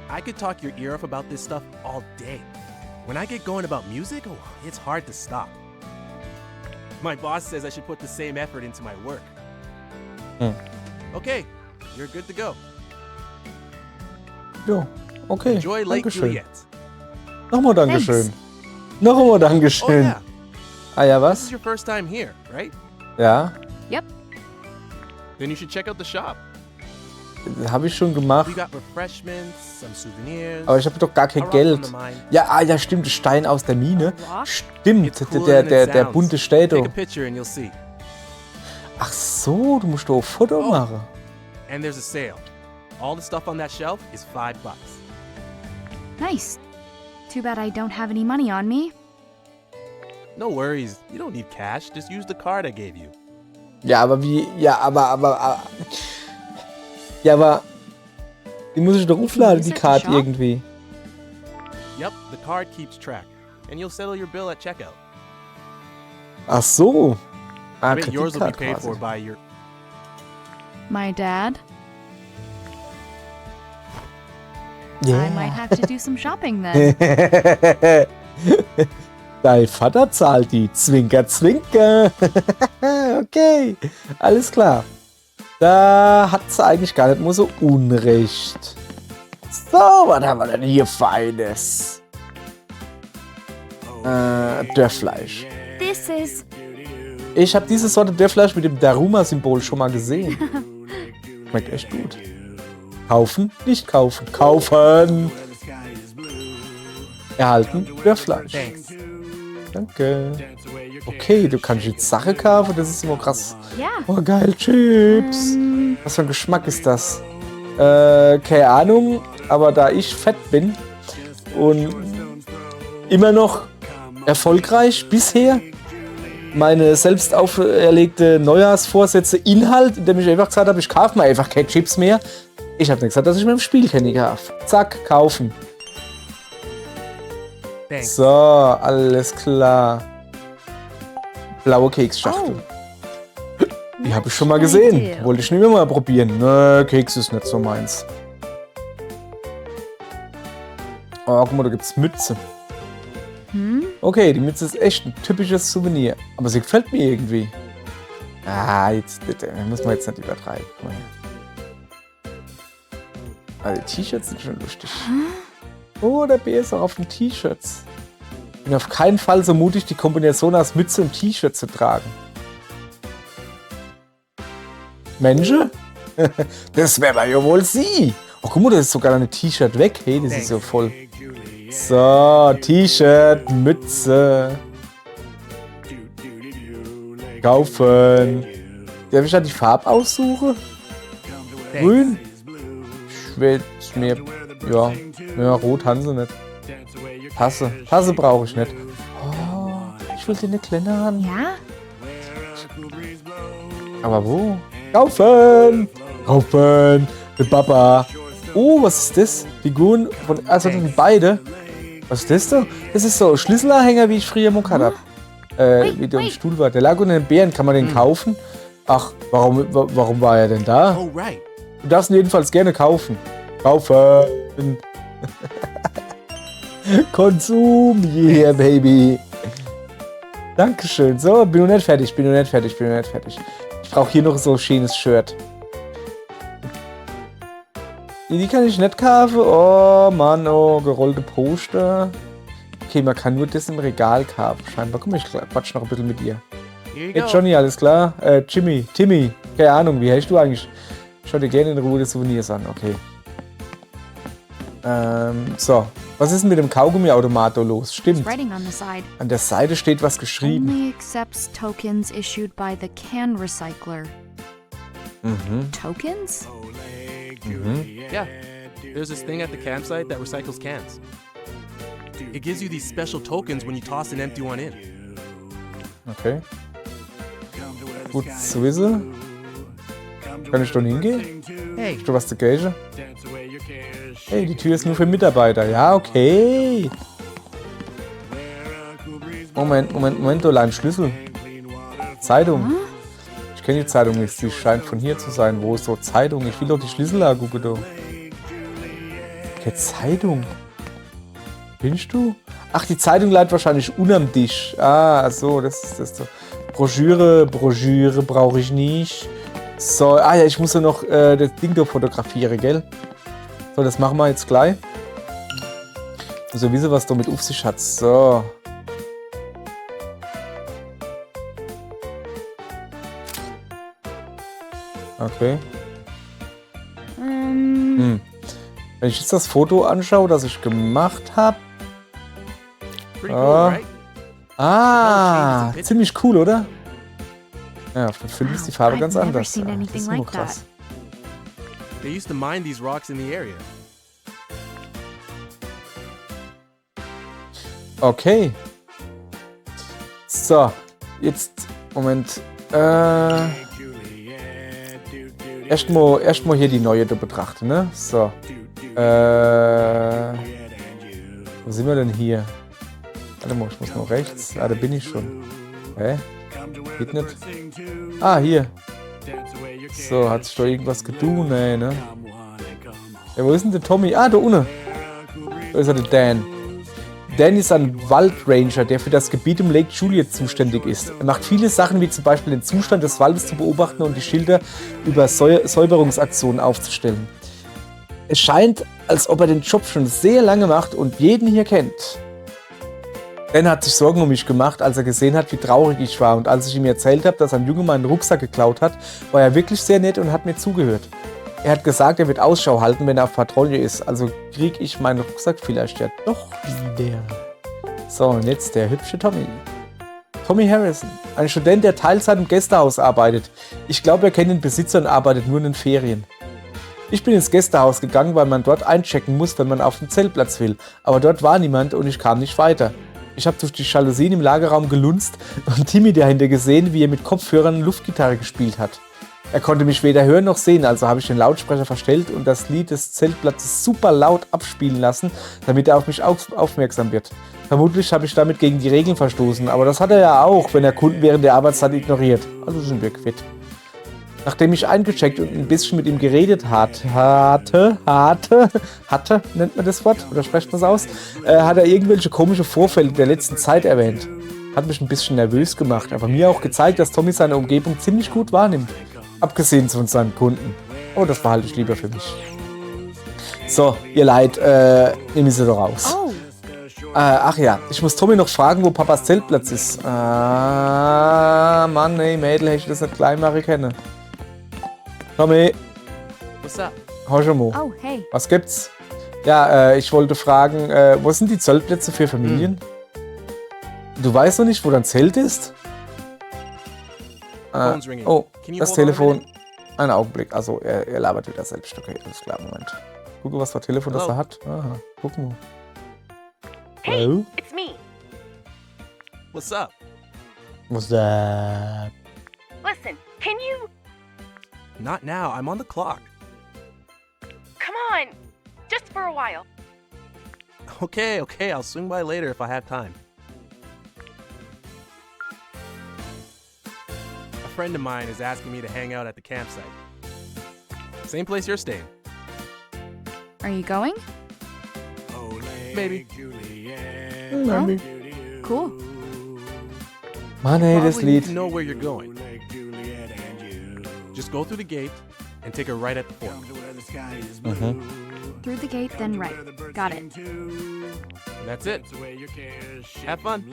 I could talk your ear off about this stuff all day. When I get going about music, oh, it's hard to stop. My boss says I should put the same effort into my work. Okay, you're good to go. Jo, okay. Enjoy Lake Dankeschön. Juliet. Nochmal Dankeschön. Thanks. Nochmal Oh Dankeschön. yeah, Ah ja, this is was? your first time here, right? Ja, Yep. Then you should check out the shop. habe ich schon We gemacht. got refreshments, some souvenirs. Aber ich habe doch gar kein a rock from Geld. the mine. Ja, ja, stimmt, Stein aus der Mine. Rock? Stimmt, It's cooler der, than der, it der sounds. bunte Städte. Take a picture and you'll see. Ach so, du musst doch ein Foto Oh. machen. And there's a sale. All the stuff on that shelf is $5. Nice. Too bad I don't have any money on me. No worries. You don't need cash. Just use the card I gave you. Ja, aber wie, ja, aber, ja, aber, die muss ich doch aufladen, die Use it to Karte shop? irgendwie. Yep, the card keeps track. And you'll settle your bill at checkout. Ach so. Ah, I bet yours will be Kreditkarte paid for quasi. by your... My dad? Yeah. I might have to do some shopping then. Dein Vater zahlt die. Zwinker, zwinker. Okay, alles klar. Da hat sie eigentlich gar nicht mehr so Unrecht. So, was haben wir denn hier Feines? Dörrfleisch. This is... Ich habe diese Sorte Dörrfleisch mit dem Daruma-Symbol schon mal gesehen. Schmeckt echt gut. Kaufen, nicht kaufen. Kaufen! Erhalten, Dörrfleisch. Thanks. Danke. Okay, du kannst jetzt Sache kaufen, das ist immer krass. Yeah. Oh, geil, Chips. Was für ein Geschmack ist das? Keine Ahnung, aber da ich fett bin und immer noch erfolgreich bisher meine selbst auferlegte Neujahrsvorsätze Inhalt, indem ich einfach gesagt habe, ich kaufe mir einfach keine Chips mehr. Ich habe nicht gesagt, dass ich mir im Spiel keine kaufe. Zack, kaufen. Thanks. So, alles klar. Blaue Keksschachtel. Die habe ich schon mal gesehen. Wollte ich nicht mehr mal probieren. Ne, Keks ist nicht so meins. Oh, guck mal, da gibt's Mütze. Okay, die Mütze ist echt ein typisches Souvenir. Aber sie gefällt mir irgendwie. Ah, jetzt bitte. Muss man jetzt nicht übertreiben. Guck mal hier. Also, die T-Shirts sind schon lustig. Oh, der Bär ist auch auf den T-Shirts. Ich bin auf keinen Fall so mutig, die Kombination aus Mütze und T-Shirt zu tragen. Menschen? Das wäre ja wohl sie. Oh, guck mal, da ist sogar ein T-Shirt weg. Hey, das ist so voll. So, T-Shirt, Mütze. Kaufen. Darf ich da die Farbe aussuchen? Grün? Ich will mir... Ja, rot haben sie nicht. Tasse brauche ich nicht. Oh, ich will den kleinen haben. Ja? Aber wo? Kaufen! Kaufen! Mit Papa. Oh, was ist das? Figuren von... Also das beide. Was ist das da? Das ist so ein Schlüsselanhänger, wie ich früher mal gehabt habe. Wie der im Stuhl war. Der lag unter den Bären. Kann man den kaufen? Ach, warum war er denn da? Oh, right. Du darfst ihn jedenfalls gerne kaufen. Kaufen! Konsum, yeah, baby. Dankeschön. So, bin noch nicht fertig. Ich brauche hier noch so ein schönes Shirt. Die kann ich nicht kaufen. Oh, Mann, oh, gerollte Poster. Okay, man kann nur das im Regal kaufen. Scheinbar. Guck mal, ich quatsch noch ein bisschen mit ihr. Here you Hey, go. Johnny, alles klar? Timmy, keine Ahnung, wie heißt du eigentlich? Schau dir gerne in Ruhe die Souvenirs an, okay. So. Was ist denn mit dem Kaugummiautomat da los? Stimmt. Writing on the side. An der Seite steht was geschrieben. Only accepts tokens issued by the can recycler. Tokens? Yeah. There's this thing at the campsite that recycles cans. It gives you these special tokens when you toss an empty one in. Okay. Gut zu wissen. Kann ich doch hingehen? Hey, Hast du was zu gehen? Hey, die Tür ist nur für Mitarbeiter. Ja, okay. Moment, da ein Schlüssel. Zeitung. Ich kenne die Zeitung nicht. Sie scheint von hier zu sein. Wo ist so Zeitung? Ich will doch die Schlüssel gucken, da. Okay, Zeitung. Findest du? Ach, die Zeitung lag wahrscheinlich unterm Tisch. Ah, so, das ist das so. Broschüre brauche ich nicht. So, ja, ich muss ja noch das Ding da fotografieren, gell? So, das machen wir jetzt gleich. Ich muss ja wissen, was damit auf sich hat. So. Okay. Wenn ich jetzt das Foto anschaue, das ich gemacht habe. Pretty cool, right? Ah, ziemlich cool, oder? Ja, auf dem Film ist die Farbe ganz I've never anders. seen Ja, das anything ist nur like that. krass. They used to mine these rocks in the area. Okay. So, jetzt, Moment. Erstmal hier die neue da betrachten, ne? So. Wo sind wir denn hier? Warte mal, ich muss noch rechts. Ah, da bin ich schon. Hä? Geht nicht. Ah, hier. So, hat sich da irgendwas getan? Nee, ne? Ja, wo ist denn der Tommy? Ah, da unten. Da ist er, der Dan. Dan ist ein Waldranger, der für das Gebiet um Lake Juliet zuständig ist. Er macht viele Sachen, wie zum Beispiel den Zustand des Waldes zu beobachten und die Schilder über Säuberungsaktionen aufzustellen. Es scheint, als ob er den Job schon sehr lange macht und jeden hier kennt. Dan hat sich Sorgen um mich gemacht, als er gesehen hat, wie traurig ich war. Und als ich ihm erzählt habe, dass ein Junge meinen Rucksack geklaut hat, war er wirklich sehr nett und hat mir zugehört. Er hat gesagt, er wird Ausschau halten, wenn er auf Patrouille ist. Also kriege ich meinen Rucksack vielleicht ja doch wieder. So, und jetzt der hübsche Tommy. Tommy Harrison, ein Student, der Teilzeit im Gästehaus arbeitet. Ich glaube, er kennt den Besitzer und arbeitet nur in den Ferien. Ich bin ins Gästehaus gegangen, weil man dort einchecken muss, wenn man auf den Zeltplatz will. Aber dort war niemand und ich kam nicht weiter. Ich habe durch die Jalousien im Lagerraum gelunzt und Timmy dahinter gesehen, wie er mit Kopfhörern Luftgitarre gespielt hat. Er konnte mich weder hören noch sehen, also habe ich den Lautsprecher verstellt und das Lied des Zeltplatzes super laut abspielen lassen, damit er auf mich aufmerksam wird. Vermutlich habe ich damit gegen die Regeln verstoßen, aber das hat er ja auch, wenn er Kunden während der Arbeitszeit ignoriert. Also sind wir quitt. Nachdem ich eingecheckt und ein bisschen mit ihm geredet hatte, nennt man das Wort, oder spricht man es aus, hat er irgendwelche komische Vorfälle der letzten Zeit erwähnt. Hat mich ein bisschen nervös gemacht, aber mir auch gezeigt, dass Tommy seine Umgebung ziemlich gut wahrnimmt. Abgesehen von seinen Kunden. Oh, das behalte ich lieber für mich. So, ihr Leid, nehme ich sie doch raus. Oh, Ach ja, ich muss Tommy noch fragen, wo Papas Zeltplatz ist. Mann, ey, Mädel, hätte ich das nicht gleich machen können. Tommy, What's up? hau schon mal. oh, hey. Was gibt's? Ja, ich wollte fragen, wo sind die Zeltplätze für Familien? Du weißt noch nicht, wo dein Zelt ist? Phone's ringing. Oh, Can you das hold on a Telefon. minute? Einen Augenblick. Also, er labert wieder selbst. Okay, alles klar, Moment. Gucke, was für ein Telefon das Hello? er hat. Aha, guck mal. Hey, Hallo? it's me. What's up? Was da? Listen, can you... Not now. I'm on the clock. Come on. Just for a while. Okay, I'll swing by later if I have time. A friend of mine is asking me to hang out at the campsite. Same place you're staying. Are you going? Maybe. Oh, cool. Mann, ey, das Probably need Lied. to know where you're going. Just go through the gate and take a right at the fork. Through the gate, then right. Got it. That's it. Have fun.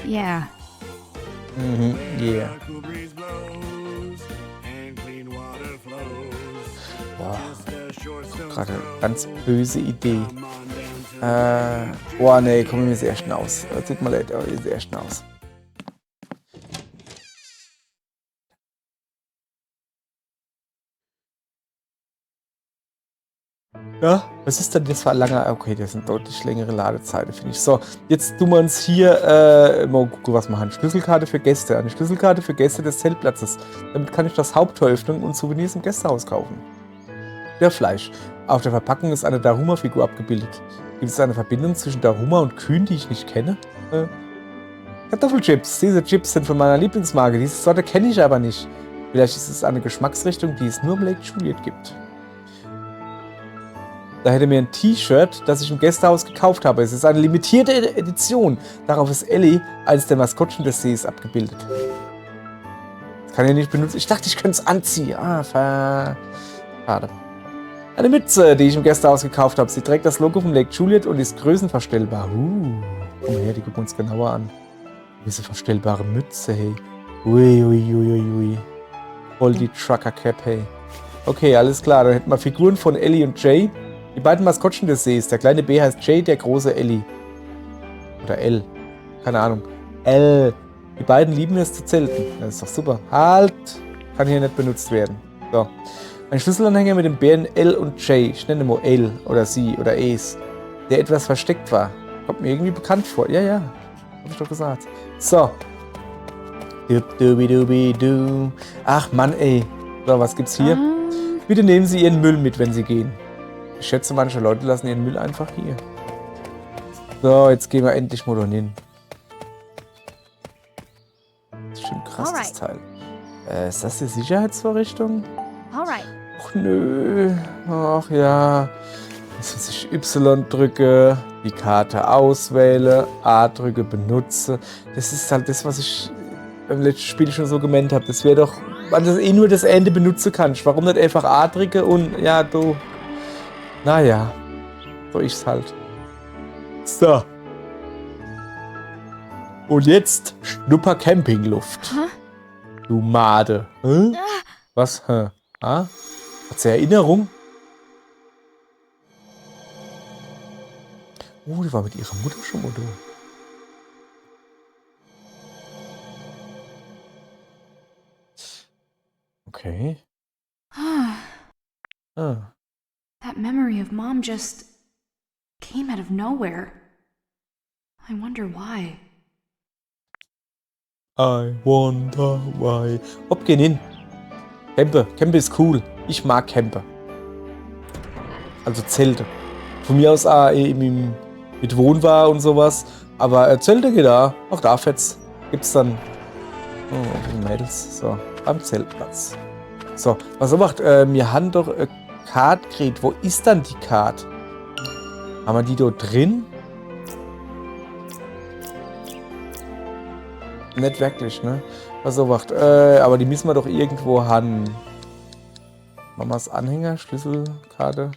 Yeah. Mhm, yeah. Boah, gerade ganz böse Idee. Boah, nee, komm, mir sehr schnell aus. Tut mir leid, aber sehr schnell aus. Ja, was ist denn das für ein langer? Okay, das sind deutlich längere Ladezeiten, finde ich. So, jetzt tun wir uns hier mal gucken, was wir haben. Schlüsselkarte für Gäste. Eine Schlüsselkarte für Gäste des Zeltplatzes. Damit kann ich das Haupttor öffnen und Souvenirs im Gästehaus kaufen. Der Fleisch. Auf der Verpackung ist eine Daruma-Figur abgebildet. Gibt es eine Verbindung zwischen Daruma und Kühen, die ich nicht kenne? Kartoffelchips. Diese Chips sind von meiner Lieblingsmarke. Diese Sorte kenne ich aber nicht. Vielleicht ist es eine Geschmacksrichtung, die es nur im Lake Juliet gibt. Da hätte mir ein T-Shirt, das ich im Gästehaus gekauft habe. Es ist eine limitierte Edition. Darauf ist Ellie, eines der Maskottchen des Sees, abgebildet. Das kann ich nicht benutzen. Ich dachte, ich könnte es anziehen. Schade. Eine Mütze, die ich im Gästehaus gekauft habe. Sie trägt das Logo vom Lake Juliet und ist größenverstellbar. Komm her, die gucken uns genauer an. Diese verstellbare Mütze, hey. Ui. Voll die Trucker-Cap, hey. Okay, alles klar. Dann hätten wir Figuren von Ellie und Jay. Die beiden Maskottchen des Sees. Der kleine B heißt Jay, der große Ellie. Oder L. Keine Ahnung. L. Die beiden lieben es zu zelten. Das ist doch super. Halt! Kann hier nicht benutzt werden. So. Ein Schlüsselanhänger mit den Bären L und J. Ich nenne mal L oder sie oder Es. Der etwas versteckt war. Kommt mir irgendwie bekannt vor. Ja. Hab ich doch gesagt. So. Ach Mann, ey. So, was gibt's hier? Bitte nehmen Sie Ihren Müll mit, wenn Sie gehen. Ich schätze, manche Leute lassen ihren Müll einfach hier. So, jetzt gehen wir endlich mal hin. Das ist schon krass, das Teil. Ist das die Sicherheitsvorrichtung? Alright. Ach nö. Ach ja. Dass ich Y drücke, die Karte auswähle, A drücke, benutze. Das ist halt das, was ich beim letzten Spiel schon so gemeint habe. Das wäre doch, weil du nur das Ende benutzen kannst. Warum nicht einfach A drücke und ja, du. Naja, so ist's halt. So. Und jetzt Schnupper Campingluft. Du Made. Was? Hat sie Erinnerung? Oh, die war mit ihrer Mutter schon mal da. Okay. That memory of Mom just came out of nowhere. I wonder why. I wonder why. Hopp, gehen hin. Campe ist cool. Ich mag Campe. Also Zelte. Von mir aus mit Wohnwagen und sowas. Aber Zelte geht da. Auch da gibt's dann Mädels. So, am Zeltplatz. So, was macht? Wir haben doch Card gekriegt. Wo ist dann die Card? Haben wir die dort drin? Nicht wirklich, ne? Was macht? Aber die müssen wir doch irgendwo haben. Machen wir das Anhänger, Schlüsselkarte.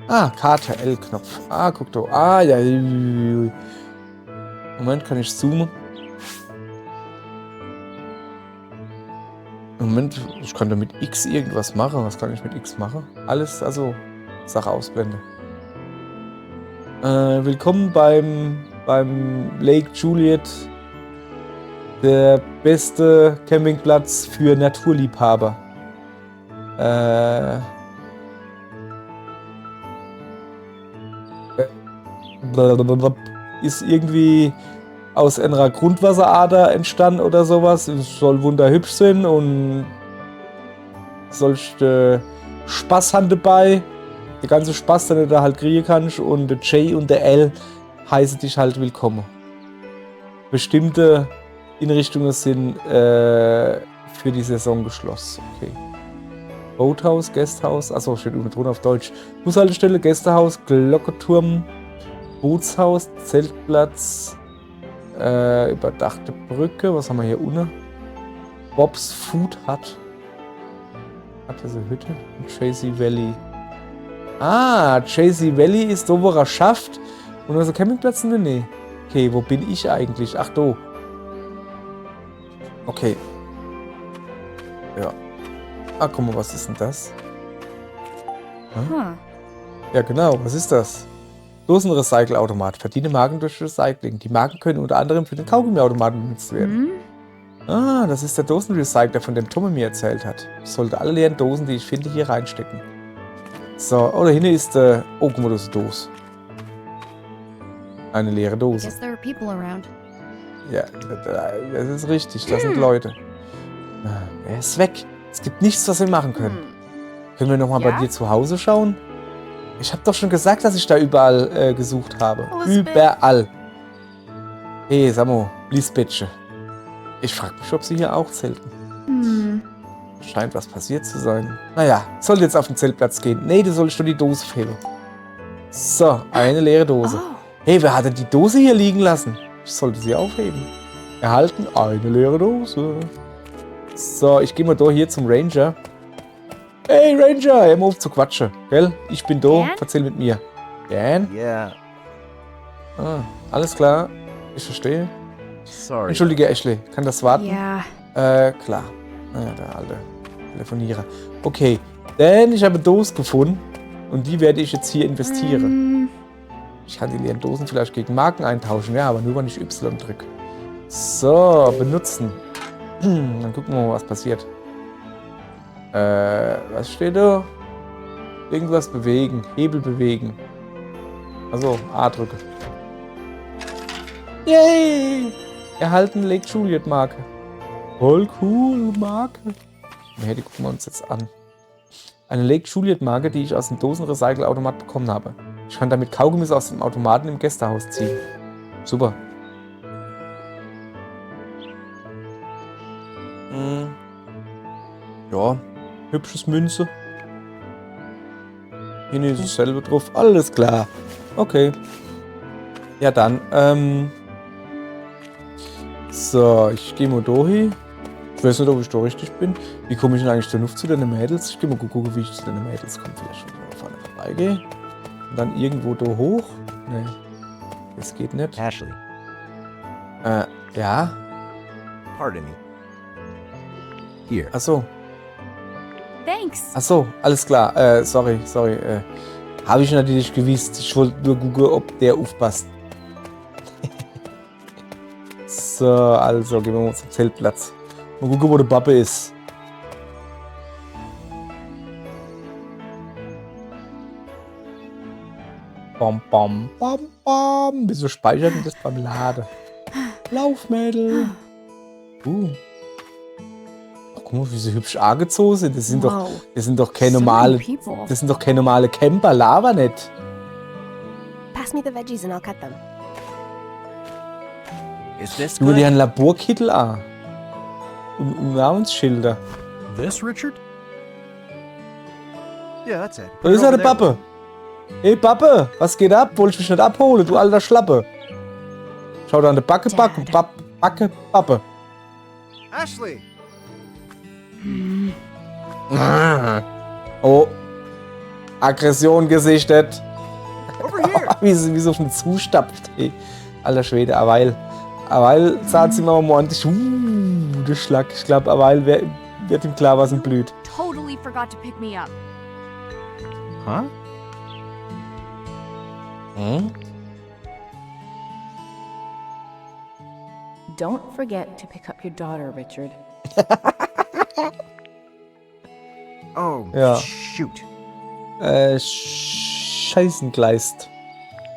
Karte, L-Knopf. Guck doch. Ja. Moment, kann ich zoomen? Moment, ich kann da mit X irgendwas machen. Was kann ich mit X machen? Alles, also Sache ausblende. Willkommen beim Lake Juliet. Der beste Campingplatz für Naturliebhaber. Ist irgendwie aus einer Grundwasserader entstanden oder sowas. Es soll wunderhübsch sein und solche Spaß haben dabei. Der ganze Spaß, den du da halt kriegen kannst. Und der J und der L heißen dich halt willkommen. Bestimmte Einrichtungen sind für die Saison geschlossen. Okay. Boathouse, Gästehaus, achso, steht unten drunter auf Deutsch. Bushaltestelle, Gästehaus, Glockenturm, Bootshaus, Zeltplatz, überdachte Brücke, was haben wir hier unten? Bob's Food Hut. Hat er so eine Hütte? Tracy Valley. Tracy Valley ist so, wo er schafft. Und unser Campingplatz in der Nähe. Okay, wo bin ich eigentlich? Ach, do. Okay. Ja. Guck mal, was ist denn das? Ja, genau, was ist das? Dosenrecycle-Automat. Verdiene Marken durch Recycling. Die Marken können unter anderem für den Kaugummiautomaten benutzt werden. Das ist der Dosenrecycler, von dem Tommy mir erzählt hat. Ich sollte alle leeren Dosen, die ich finde, hier reinstecken. So, da hinten ist guck mal, das ist eine Dose. Eine leere Dose. Guess there are people around. Ja, das ist richtig. Das sind Leute. Er ist weg. Es gibt nichts, was wir machen können. Können wir nochmal bei dir zu Hause schauen? Ich habe doch schon gesagt, dass ich da überall gesucht habe. Überall. Hey, Samo, Lisbetsche. Ich frage mich, ob sie hier auch zelten. Scheint was passiert zu sein. Naja, soll jetzt auf den Zeltplatz gehen. Nee, du sollst nur die Dose fehlen. So, eine leere Dose. Oh. Hey, wer hat denn die Dose hier liegen lassen? Ich sollte sie aufheben. Erhalten eine leere Dose. So, ich gehe mal da hier zum Ranger. Hey Ranger, hör mal auf zu quatschen, gell? Ich bin da, Dan? erzähl mit mir. Dan? Yeah, Ah, alles klar. Ich verstehe. sorry. Entschuldige, Ashley, kann das warten? Yeah. Klar. Naja, der alte Telefonierer. Okay, denn ich habe eine Dose gefunden und die werde ich jetzt hier investieren. Ich kann die leeren Dosen vielleicht gegen Marken eintauschen, ja, aber nur, wenn ich Y drücke. So, benutzen. Dann gucken wir mal, was passiert. Was steht da? Irgendwas bewegen. Hebel bewegen. Also, A drücke. Yay! Erhalten Lake Juliet Marke. Voll cool, Marke. Nee, die gucken wir uns jetzt an. Eine Lake Juliet Marke, die ich aus dem Dosenrecycle-Automat bekommen habe. Ich kann damit Kaugummis aus dem Automaten im Gästehaus ziehen. Super. Ja, hübsches Münze. Hier ist dasselbe drauf. Alles klar. Okay. Ja dann, so, ich gehe mal da hin. Ich weiß nicht, ob ich da richtig bin. Wie komme ich denn eigentlich dann zu den Mädels? Ich gehe mal gucken, wie ich zu den Mädels komme. Vielleicht wenn ich vorne vorbeigehe. Und dann irgendwo da hoch. Nee, das geht nicht. Ashley, Ja. pardon me. Here. Achso. Thanks. Achso, alles klar. Sorry. Habe ich natürlich gewusst. Ich wollte nur gucken, ob der aufpasst. So, also gehen wir mal zum Zeltplatz. Mal gucken, wo der Pappe ist. Bam, bam, bam, bam. Wieso speichert denn das beim Laden? Laufmädel. Ach, guck mal, wie sie hübsch angezogen sind. Das sind doch keine normale. people. Das sind doch keine normale Camper, Lava nicht. Pass me the veggies and I'll cut them. Is this Nur die good? haben Laborkittel an. Und Namensschilder. This, Richard? Yeah, that's it. Da ist er, der Pappe. Hey Pappe, was geht ab? Wollte ich mich nicht abholen, du alter Schlappe. Schau da an der Backe, Backe, Pappe. Ashley! Oh. Aggression gesichtet. Over here! wie sie auf den zustapft. Hey. Alter Schwede, Aweil sagt sie mal ordentlich. Der Schlag. Ich glaube, Aweil wird ihm klar, was ihm blüht. Totally forgot to pick me up. Huh? Don't forget to pick up your daughter, Richard. Oh, Yeah. shoot. Scheißengleist.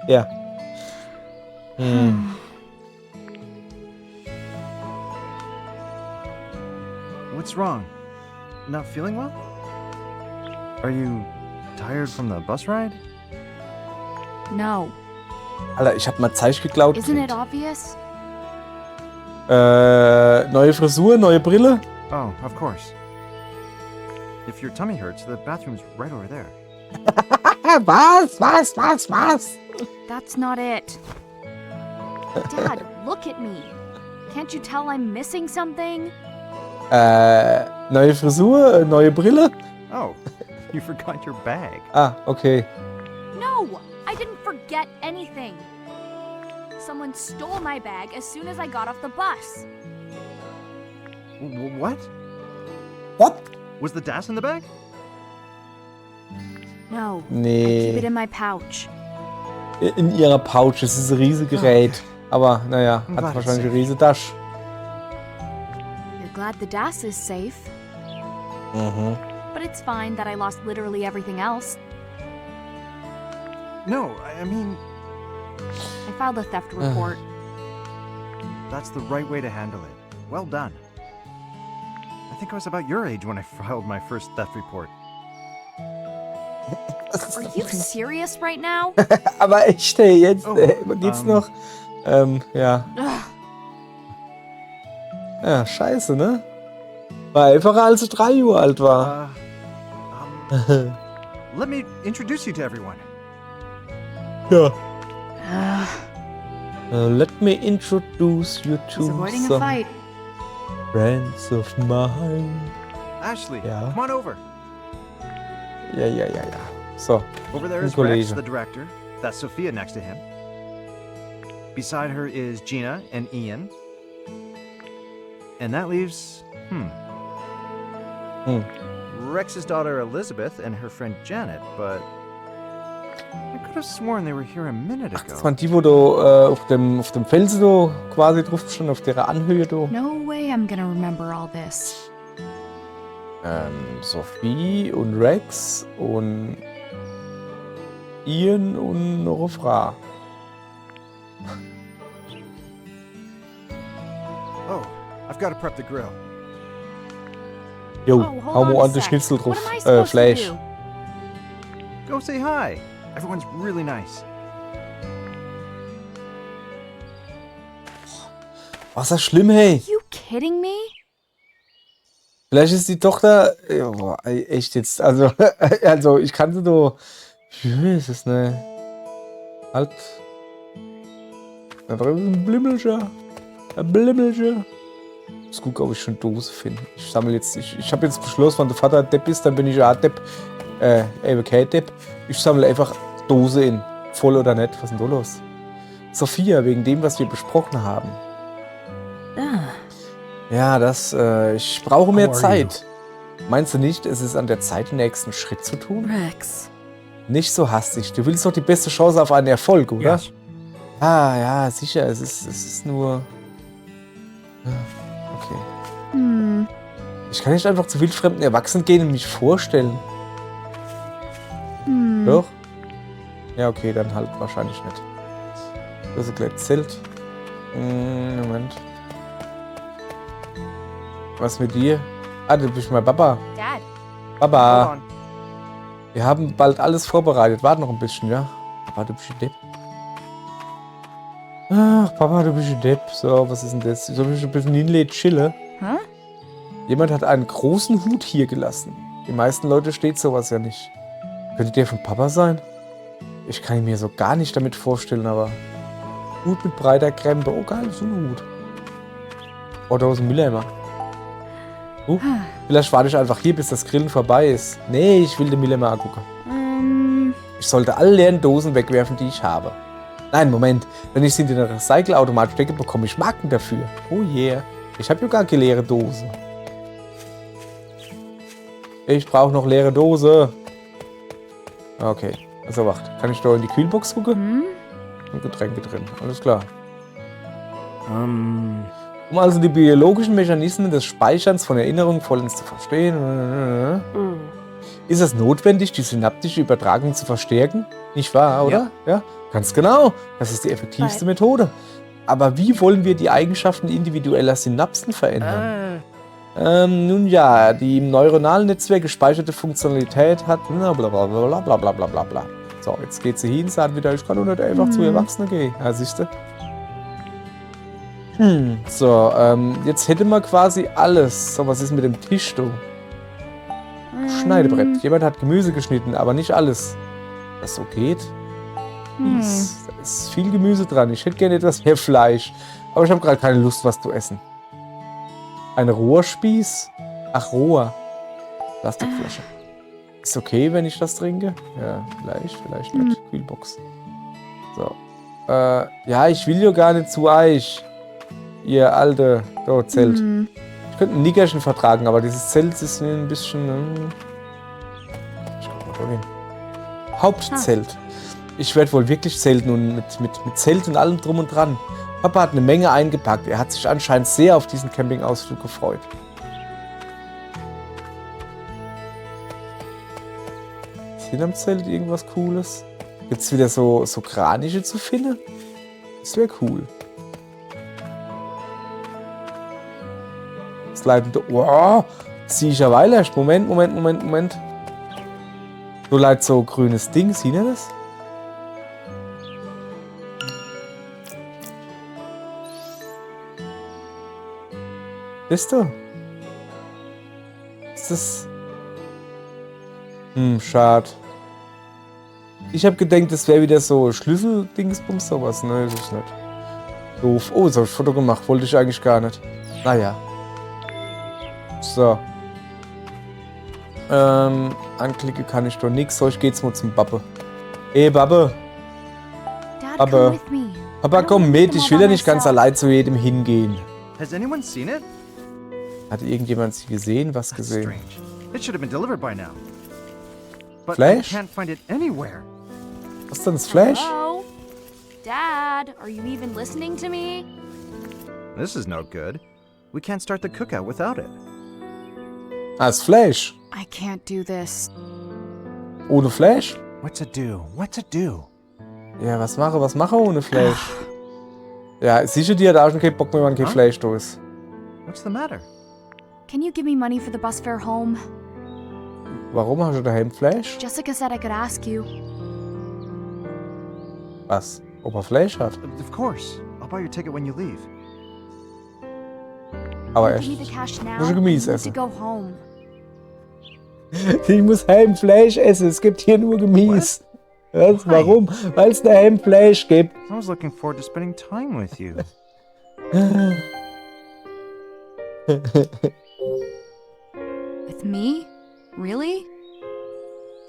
Ja. What's wrong? Not feeling well? Are you tired from the bus ride? No. Alter, ich hab mal Zeich geklaut. Isn't it obvious? Neue Frisur, neue Brille. Oh, of course. If your tummy hurts, the bathroom's right over there. Was? That's not it. Dad, look at me. Can't you tell I'm missing something? Neue Frisur, neue Brille. Oh, you forgot your bag. Ah, okay. No, I didn't forget anything. Someone stole my bag as soon as I got off the bus. What? What? Was the DAS in the bag? No, I keep it Nee. in my pouch. In ihrer Pouch. Es ist ein riesiges Gerät. Aber naja, hat Warte, wahrscheinlich eine safe. riesige Tasche. You're glad the DAS is safe, but it's fine that I lost literally everything else. No, I mean, I filed a theft report. that's the right way to handle it. Well done. I think I was about your age when I filed my first theft report. Are you serious right now? Aber echt, hey, jetzt Oh, geht's noch? Ja. Ugh. Ja, scheiße, ne? War einfacher, als ich 3 Uhr alt war. Let me introduce you to everyone. Ja. Uh, Let me introduce you he's to avoiding a some fight. friends of mine. Ashley, Yeah. come on over. Ja. So. Over there is Kollege. Rex, the director. That's Sophia next to him. Beside her is Gina and Ian. And that leaves, Rex's daughter Elizabeth and her friend Janet, but I could have sworn they were here a minute Ach, das ago. waren die, wo du auf dem Felsen du quasi drauf schon, auf der Anhöhe du. No way I'm gonna remember all this. Sophie und Rex und Ian und noch eine Frau. Oh, I've got to prep the grill. Jo, Oh, hold hau on mal a ordentlich sec. Schnitzel What drauf. am I supposed to Fleisch. do? Go say hi. Everyone's really nice. Was ist das schlimm, hey? You kidding me? Vielleicht ist die Tochter. Ja, boah, ey, echt jetzt. Also, also ich kann sie doch. Jesus, ne. Halt. Da drüben ist ein Blimmelcher. Ein Blimmelcher. Ich muss gucken, ob ich schon Dose finde. Ich sammle jetzt. Ich habe jetzt beschlossen, wenn der Vater Depp ist, dann bin ich ja Depp. Eben kein Depp. Ich sammle einfach Dose in. Voll oder nicht. Was ist denn da los? Sophia, wegen dem, was wir besprochen haben. Ja, ich brauche mehr Zeit. Meinst du nicht, es ist an der Zeit, den nächsten Schritt zu tun? Rex. Nicht so hastig. Du willst doch die beste Chance auf einen Erfolg, oder? Yes. Ja, sicher. Es ist nur... Okay. Ich kann nicht einfach zu wildfremden Erwachsenen gehen und mich vorstellen. Doch? Ja, okay, dann halt wahrscheinlich nicht. Das ist ein kleines Zelt. Moment. Was mit dir? Ah, du bist mein Papa. Dad, Papa. Hold on. Wir haben bald alles vorbereitet. Warte noch ein bisschen, ja? Papa, du bist ein Depp. Ach, Papa, du bist ein Depp. So, was ist denn das? Soll ich ein bisschen hinlegen, chillen? Hä? Jemand hat einen großen Hut hier gelassen. Die meisten Leute steht sowas ja nicht. Könnte der von Papa sein? Ich kann ihn mir so gar nicht damit vorstellen, aber... Hut mit breiter Krempe. Oh, geil, so ein Hut. Oh, da ist ein Mülleimer. Vielleicht warte ich einfach hier, bis das Grillen vorbei ist. Nee, ich will den Mülleimer angucken. Ich sollte alle leeren Dosen wegwerfen, die ich habe. Nein, Moment. Wenn ich sie in den Recycelautomat stecke, bekomme ich Marken dafür. Oh yeah. Ich habe ja gar keine leere Dose. Ich brauche noch leere Dose. Okay. Also, warte. Kann ich da in die Kühlbox gucken? Und Getränke drin. Alles klar. Um also die biologischen Mechanismen des Speicherns von Erinnerungen vollends zu verstehen, ist es notwendig, die synaptische Übertragung zu verstärken? Nicht wahr, oder? Ja, ganz genau. Das ist die effektivste Methode. Aber wie wollen wir die Eigenschaften individueller Synapsen verändern? Nun ja, die im neuronalen Netzwerk gespeicherte Funktionalität hat blablabla. So, jetzt geht sie hin, sagt wieder, ich kann doch nicht einfach zu Erwachsenen gehen. Ja, siehst du? So, jetzt hätte man quasi alles. So, was ist mit dem Tisch, du? Schneidebrett. Jemand hat Gemüse geschnitten, aber nicht alles. Was so geht? Da ist viel Gemüse dran. Ich hätte gerne etwas mehr Fleisch. Aber ich habe gerade keine Lust, was zu essen. Ein Rohrspieß? Ach, Rohr. Plastikflasche. Ist okay, wenn ich das trinke? Ja, vielleicht nicht. Kühlbox. So. Ja, ich will ja gar nicht zu euch. Ihr alte Zelt. Ich könnte ein Nickerchen vertragen, aber dieses Zelt ist mir ein bisschen... Ich guck mal da hin. Hauptzelt. Ich werde wohl wirklich zelten und mit Zelt und allem drum und dran. Papa hat eine Menge eingepackt. Er hat sich anscheinend sehr auf diesen Campingausflug gefreut. Ist hier am Zelt irgendwas Cooles? Gibt es wieder so Kraniche zu finden? Das wäre cool. Das leitende... Wow! Sieh ich ja weiter. Moment. So leid so grünes Ding. Sieht ihr das? Wisst ihr? Ist das... schade. Ich hab gedacht, das wäre wieder so Schlüssel-Dingsbums, sowas. Ne, das ist nicht. Doof. Oh, jetzt hab ich Foto gemacht. Wollte ich eigentlich gar nicht. Naja. So. Anklicken kann ich doch nix. So, ich geh jetzt mal zum Babbe. Ey, Babbe. Dad, Aber- come with me. Papa, komm mit. Ich will ja nicht ganz allein zu jedem hingehen. Has anyone seen it? Hat irgendjemand sie gesehen? Was That's gesehen? strange. It should have been delivered by now. But Flash? I can't find it anywhere. Was denn das Flash? Hello? Dad, are you even listening to me? This is no good. We can't start the cookout without it. Ah, das Flash. I can't do this. Ohne Flash? What to do? What to do? Ja, was mache ohne Flash? Ja, sicher, die hat auch schon keinen Bock mehr, wenn kein Huh? Flash da ist. What's the matter? Can you give me money for the bus fare home? Warum hast du daheim Flash? Jessica said I could ask you. Was? Ob er Flash hat? Of course. I'll buy your ticket when you leave. Aber Give me the echt. cash now. Muss ich Gemüse I need essen? to go home. Ich muss heim Flash essen. Es gibt hier nur Gemüse. Was? Warum? Weil es daheim Flash gibt. I was looking forward to spending time with you. With me? Really?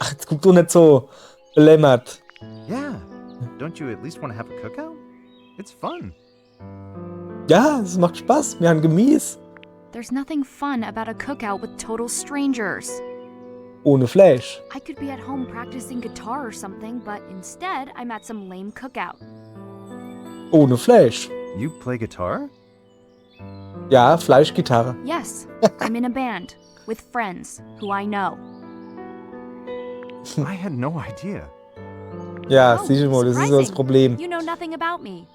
Ach, jetzt guck doch nicht so belämmert. Yeah. Don't you at least want to have a cookout? It's fun. Ja, es macht Spaß. Wir haben Gemüse. There's nothing fun about a cookout with total strangers. Ohne Flash. I could be at home practicing guitar or something, but instead I'm at some lame cookout. Ohne Flash. You play guitar? Ja, Fleischgitarre. Yes, I'm in a band with friends who I know. I had no idea. Ja, Oh, sicher mal, das ist so das surprising. Problem. You know nothing about me.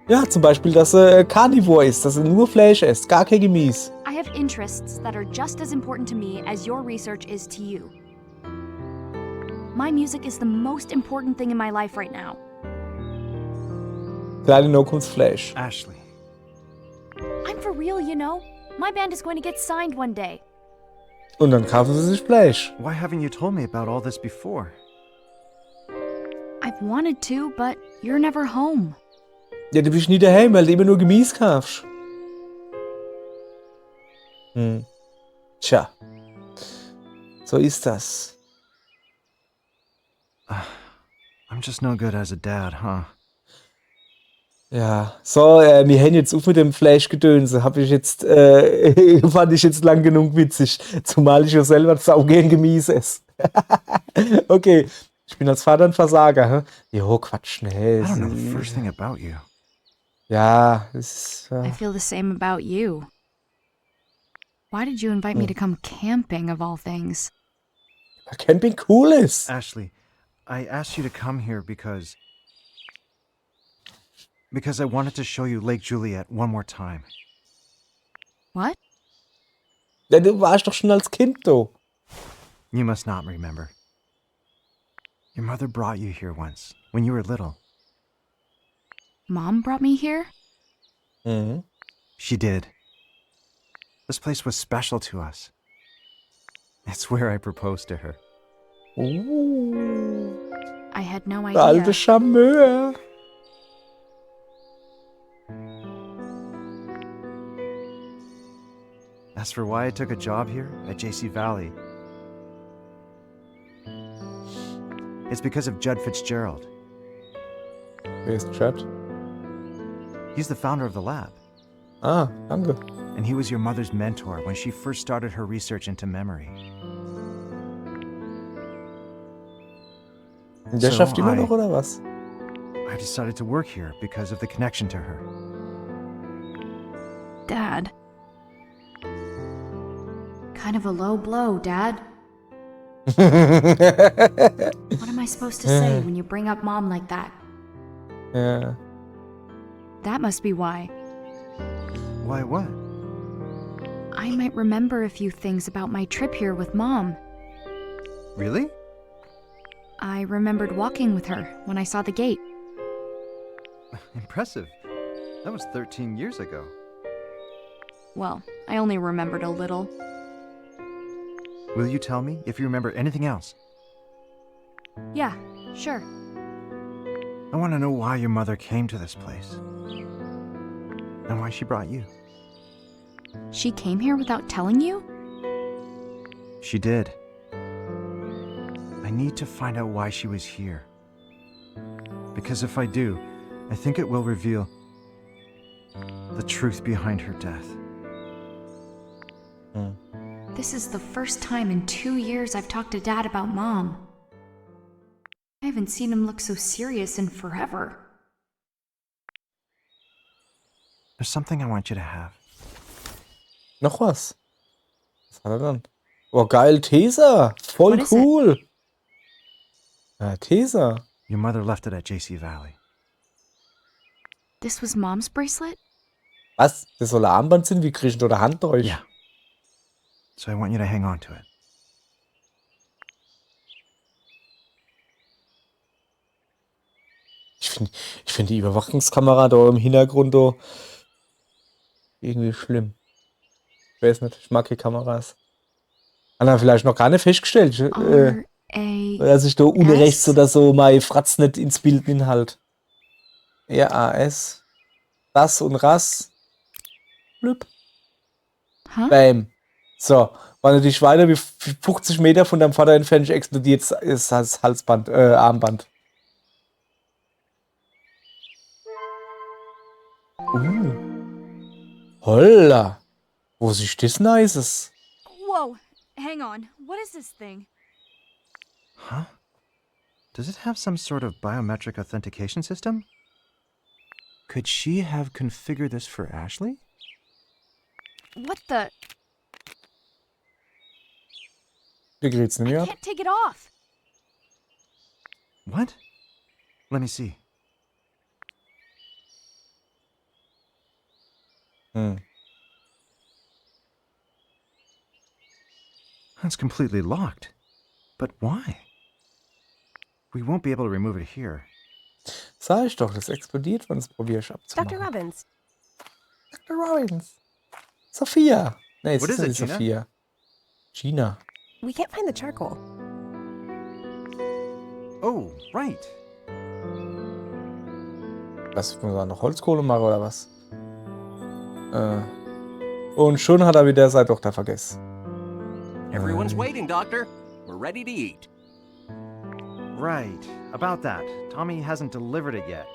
Ja, zum Beispiel, dass er Carnivore ist, dass er nur Fleisch isst, gar kein Gemüse. I have interests that are just as important to me as your research is to you. My music is the most important thing in my life right now. Kleine No-Kunst Fleisch. Ashley. I'm for real, you know. My band is going to get signed one day. Und dann kaufen sie sich Fleisch. Why haven't you told me about all this before? I've wanted to, but you're never home. Ja, du bist nie daheim, weil du immer nur Gemüse kaufst. Tja. So ist das. I'm just no good as a dad, huh? Ja, so, wir hören jetzt auf mit dem Fleischgedönse. Fand ich jetzt lang genug witzig. Zumal ich ja selber saugern Gemüse esse. Okay, ich bin als Vater ein Versager, hä? Jo, Quatsch, I nee. don't know the first thing about you. Ja, es ist... I feel the same about you. Why did you invite me to come camping of all things? Camping cool ist. Ashley, I asked you to come here because I wanted to show you Lake Juliet one more time. What? Ja, du warst doch schon als Kind da. You must not remember. Your mother brought you here once, when you were little. Mom brought me here? Mhm. She did. This place was special to us. It's where I proposed to her. I had no Der alte idea. Charmeur. As for why I took a job here at JC Valley, it's because of Judd Fitzgerald. Wer ist Chad? He's the founder of the lab, Ah, danke. and he was your mother's mentor when she first started her research into memory. Der So schafft immer I- noch, oder was? I decided to work here because of the connection to her. Dad. Kind of a low blow, Dad. What am I supposed to say when you bring up Mom like that? Ja. That must be why. Why what? I might remember a few things about my trip here with Mom. Really? I remembered walking with her when I saw the gate. Impressive. That was 13 years ago. Well, I only remembered a little. Will you tell me if you remember anything else? Yeah, sure. I want to know why your mother came to this place. And why she brought you. She came here without telling you? She did. I need to find out why she was here. Because if I do, I think it will reveal the truth behind her death. This is the first time in 2 years I've talked to Dad about Mom. I haven't seen him look so serious in forever. There's something I want you to have. Noch was? Was hat er dann? Oh, geil, Tesa. Voll What is it? cool. Ja, Tesa. Your mother left it at JC Valley. This was Mom's bracelet? Was? Das soll ein Armband sein? Wie kriegst du da Hand durch? Yeah. So I want you to hang on to it. Ich find die Überwachungskamera da im Hintergrund da irgendwie schlimm. Ich weiß nicht, ich mag die Kameras. Hat er vielleicht noch gar nicht festgestellt, dass ich da ohne rechts oder so meine Fratz nicht ins Bild inhalt. RAS. Das und Rass. Blüpp. Huh? Bam. So, wenn du dich weiter wie 50 Meter von deinem Vater entfernst, explodiert das Halsband, Armband. Holla. Wo ist das Nices? Whoa, hang on. What is this thing? Huh? Does it have some sort of biometric authentication system? Could she have configured this for Ashley? What the? Hier geht's nicht I mehr ab. can't take it off. What? Let me see. It's completely locked. But why? We won't be able to remove it here. Sag ich doch, das explodiert, wenn es probierst abzumachen. Dr. Robbins. Dr. Robbins. Sophia. Nee, es What ist is nicht it, Gina? Sophia. Gina. We can't find the charcoal. Oh, right. Was, muss er noch Holzkohle machen oder was? Und schon hat er wieder seine Tochter vergessen. Everyone's waiting, Doctor. We're ready to eat. Right. About that. Tommy hasn't delivered it yet.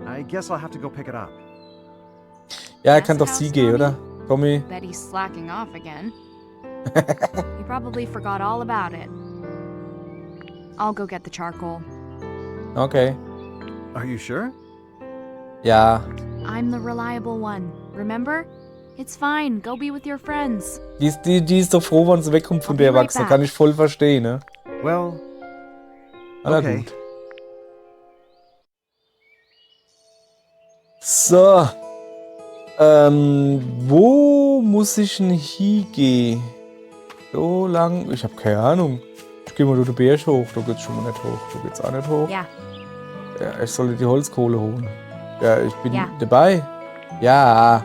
I guess I'll have to go pick it up. Ja, er Yes, kann doch House sie gehen, oder? Tommy. Bet he's slacking off again. He probably forgot all about it. I'll go get the charcoal. Okay. Are you sure? Ja. I'm the reliable one. Remember? It's fine. Go be with your friends. Die ist doch froh, wenn sie wegkommt von I'll be der right Erwachsenen. back. Kann ich voll verstehen, ne? Well, Na okay. gut. So. Wo muss ich denn hingehen? So lang? Ich habe keine Ahnung. Ich gehe mal durch den Berg hoch. Da geht's schon mal nicht hoch. Da geht's auch nicht hoch. Ja. Ja, ich soll die Holzkohle holen. Ja, ich bin Ja. dabei. Ja.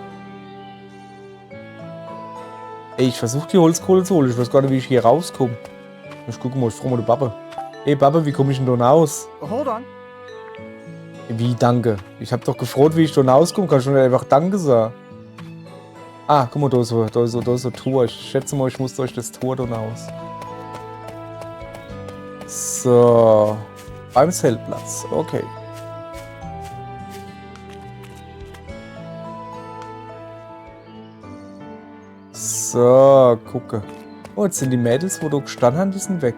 Ey, ich versuche die Holzkohle zu holen. Ich weiß gar nicht, wie ich hier rauskomme. Ich gucke mal, ich frage mal den Papa. Ey, Papa, wie komme ich denn da raus? Hold on. Wie, danke? Ich hab doch gefroren, wie ich da rauskomme. Kannst du nicht einfach Danke sagen? Ah, guck mal, da ist so Tor. Ich schätze mal, ich muss durch das Tor da raus. So. Beim Zeltplatz. Okay. So, gucke. Oh, jetzt sind die Mädels, wo du gestanden hast, die sind weg.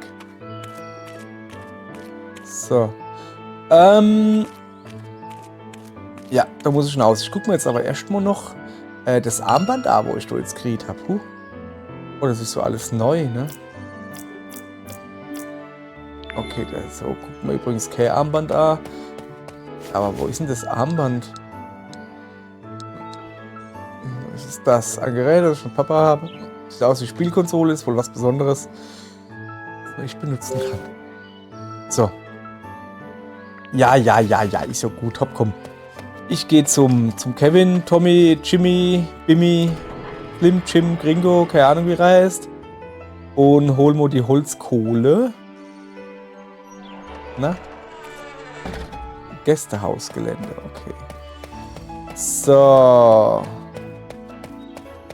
So. Ja, da muss ich hinaus. Ich gucke mir jetzt aber erstmal noch das Armband an, wo ich da jetzt gekriegt habe. Oh, das ist so alles neu, ne? Okay, so guckt man übrigens kein Armband an. Aber wo ist denn das Armband? Was ist das? Ein Gerät, das ich von Papa habe. Sieht aus wie Spielkonsole, ist wohl was Besonderes, was ich benutzen kann. So. Ja, ist so gut. Hopp, komm. Ich gehe zum Kevin, Tommy, Jimmy, Bimmy, Slim, Jim, Gringo, keine Ahnung wie er heißt. Und holen wir die Holzkohle. Na? Gästehausgelände, okay. So.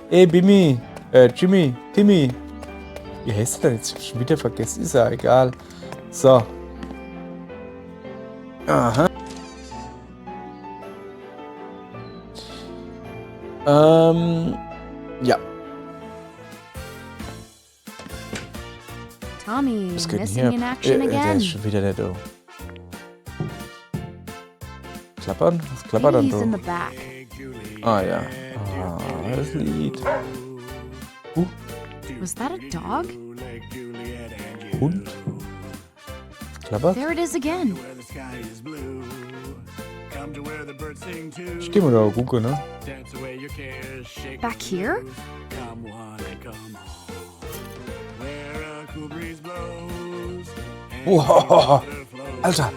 Ey, Bimmy. Jimmy. Timmy. Wie heißt der denn jetzt? Schon wieder vergessen. Ist ja egal. So. Aha. Ja. Tommy, Was geht denn missing hier? in action Der again. ist schon wieder der da. Klappern? Was klappert dann He's in the da? back. Ah ja. Ah, das Lied. Was that a dog? Hund? Was klappert? There it is again. Ich geh mal da gucken, ne? Back here? Wow, Alter.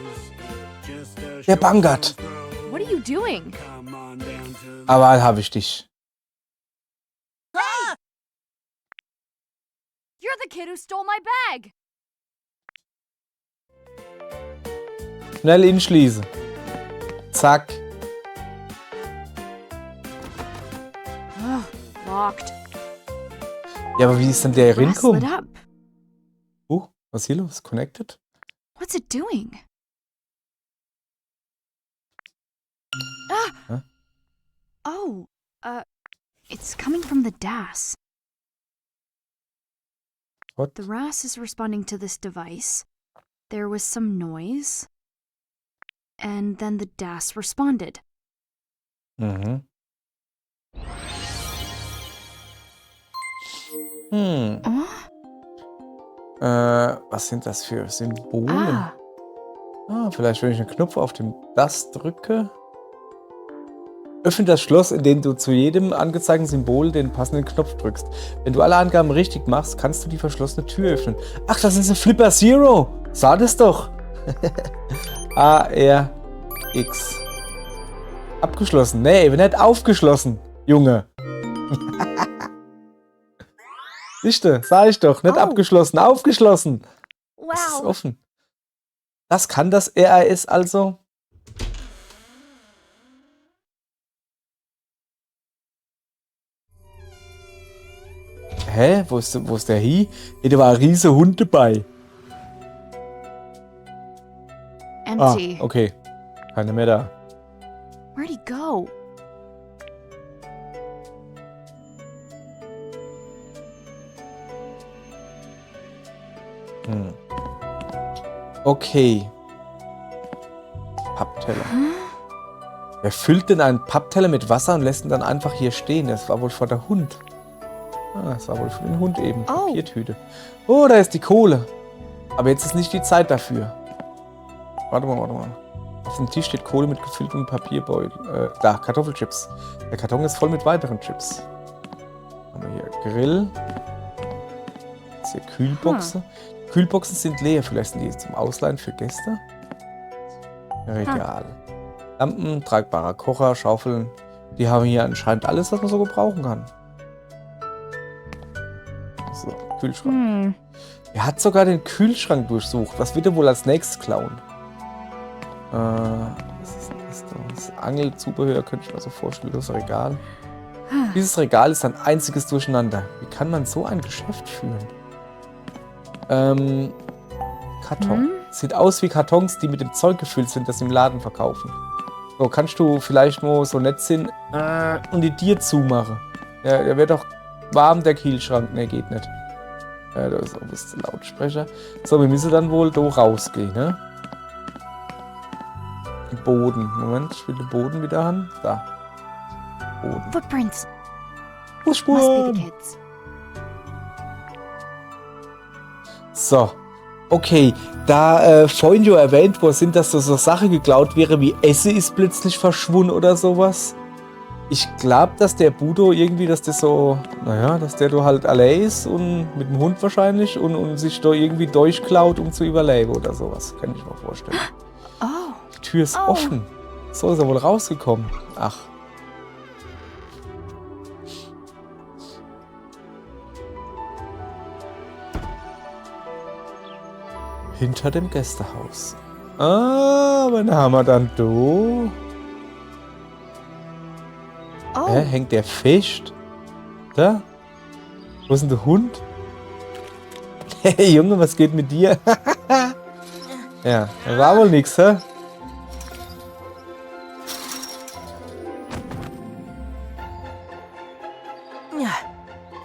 Der bangert. What are you doing? Aber hab ich dich. You're the kid who stole my bag. Schnell inschließen. Zack. Locked. Ja, aber wie ist denn der Glass lit reinkommen? up. Was ist hier los? Connected? What's it doing? Ah! Huh? Oh, it's coming from the DAS. What? The RAS is responding to this device. There was some noise. And then the DAS responded. Mhm. Hm. Oh? Was sind das für Symbole? Vielleicht, wenn ich einen Knopf auf dem Das drücke. Öffne das Schloss, indem du zu jedem angezeigten Symbol den passenden Knopf drückst. Wenn du alle Angaben richtig machst, kannst du die verschlossene Tür öffnen. Ach, das ist ein Flipper Zero. Sah das doch. A-R-X. Abgeschlossen. Nee, nicht aufgeschlossen, Junge. Siehste, sag ich doch. Nicht Oh. abgeschlossen, aufgeschlossen. Das ist Wow. offen. Das kann das RAS also. Hä? Wo ist der Hi? Hey, da war ein riesiger Hund dabei. Empty. Okay. Keine mehr da. Where'd he go? Okay. Pappteller. Wer füllt denn einen Pappteller mit Wasser und lässt ihn dann einfach hier stehen? Das war wohl vor der Hund. Das war wohl für den Hund eben. Oh. Papiertüte. Oh, da ist die Kohle. Aber jetzt ist nicht die Zeit dafür. Warte mal. Auf dem Tisch steht Kohle mit gefülltem Papierbeutel. Da, Kartoffelchips. Der Karton ist voll mit weiteren Chips. Haben wir hier Grill. Jetzt hier Kühlboxen. Kühlboxen sind leer. Vielleicht sind die zum Ausleihen für Gäste. Regal. Lampen, tragbarer Kocher, Schaufeln. Die haben hier anscheinend alles, was man so gebrauchen kann. So, Kühlschrank. Er hat sogar den Kühlschrank durchsucht. Was wird er wohl als nächstes klauen? Was ist denn das da? Das Angelzubehör könnte ich mir so vorstellen. Das Regal. Dieses Regal ist ein einziges Durcheinander. Wie kann man so ein Geschäft führen? Karton. Sieht aus wie Kartons, die mit dem Zeug gefüllt sind, das sie im Laden verkaufen. So, kannst du vielleicht mal so nett sein und die Tür zumachen? Ja, der wird doch warm, der Kühlschrank. Ne, geht nicht. Da ist auch ein bisschen Lautsprecher. So, wir müssen dann wohl da rausgehen, ne? Boden. Moment, ich will den Boden wieder haben. Da. Boden. Footprints. Must be the Fußspuren. kids. So. Okay, da vorhin ja erwähnt worden sind, dass so Sachen geklaut wäre, wie Esse ist plötzlich verschwunden oder sowas. Ich glaube, dass der Budo irgendwie, dass der so, naja, dass der da halt allein ist und mit dem Hund wahrscheinlich und sich da irgendwie durchklaut, um zu überleben oder sowas. Kann ich mir vorstellen. Oh. Die Tür ist Oh. offen. So ist er wohl rausgekommen. Ach. Hinter dem Gästehaus. Ah, wen haben wir dann da? Oh, Hängt der fest? Da? Wo ist denn der Hund? Hey Junge, was geht mit dir? Ja, das war wohl nix, hä?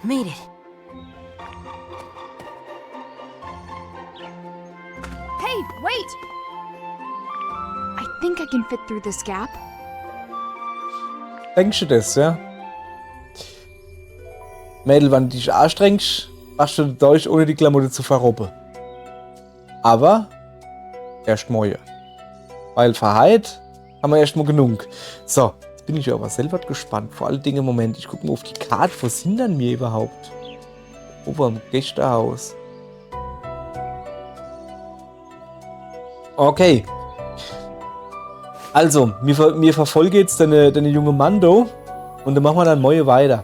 Made it. hey, wait! I think I can fit through this gap. Denkst du das, ja? Mädel, wenn du dich anstrengst, machst du durch, ohne die Klamotte zu verrobben. Aber erst morgen. Weil verheit haben wir erst mal genug. So, jetzt bin ich aber selber gespannt. Vor allen Dingen im Moment, ich gucke mal auf die Karte. Wo sind denn wir überhaupt? Ober im Gästehaus. Okay. Also, mir verfolge jetzt deine junge Mando und dann machen wir dann morgen weiter.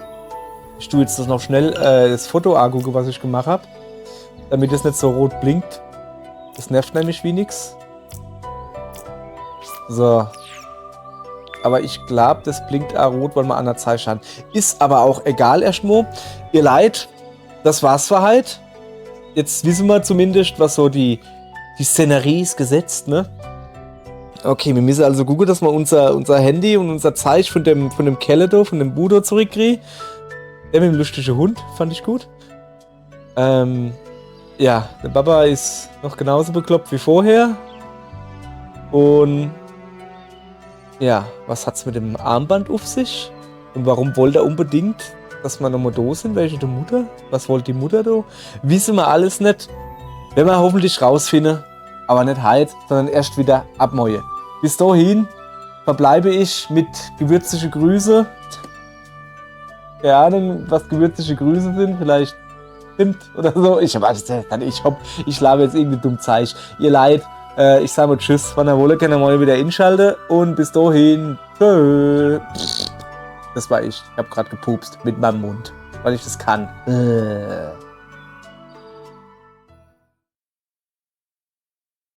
Ich tue jetzt das noch schnell das Foto angucken, was ich gemacht habe, damit es nicht so rot blinkt. Das nervt nämlich wie nix. So. Aber ich glaube, das blinkt auch rot, weil wir an der Zeit standen. Ist aber auch egal erstmal. Ihr Leid, das war's für heute. Jetzt wissen wir zumindest, was so die Szenerie ist gesetzt, ne? Okay, wir müssen also gucken, dass wir unser Handy und unser Zeichen von dem Keller da, von dem Budo zurückkriegen. Der mit dem lustigen Hund, fand ich gut. Ja, der Papa ist noch genauso bekloppt wie vorher. Und ja, was hat's mit dem Armband auf sich? Und warum wollte er unbedingt, dass wir nochmal da sind? Welche der Mutter? Was wollte die Mutter da? Wissen wir alles nicht. Werden wir hoffentlich rausfinden. Aber nicht heute, sondern erst wieder ab morgen. Bis dahin verbleibe ich mit gewürzlichen Grüße. Keine Ahnung, was gewürzliche Grüße sind. Vielleicht Zimt oder so. Ich labe jetzt irgendwie dumm Zeich. Ihr Leid, ich sage mal Tschüss. Wann ihr wolle, könnt ihr mal wieder inschalten. Und bis dahin, tschö. Das war ich. Ich habe gerade gepupst mit meinem Mund, weil ich das kann.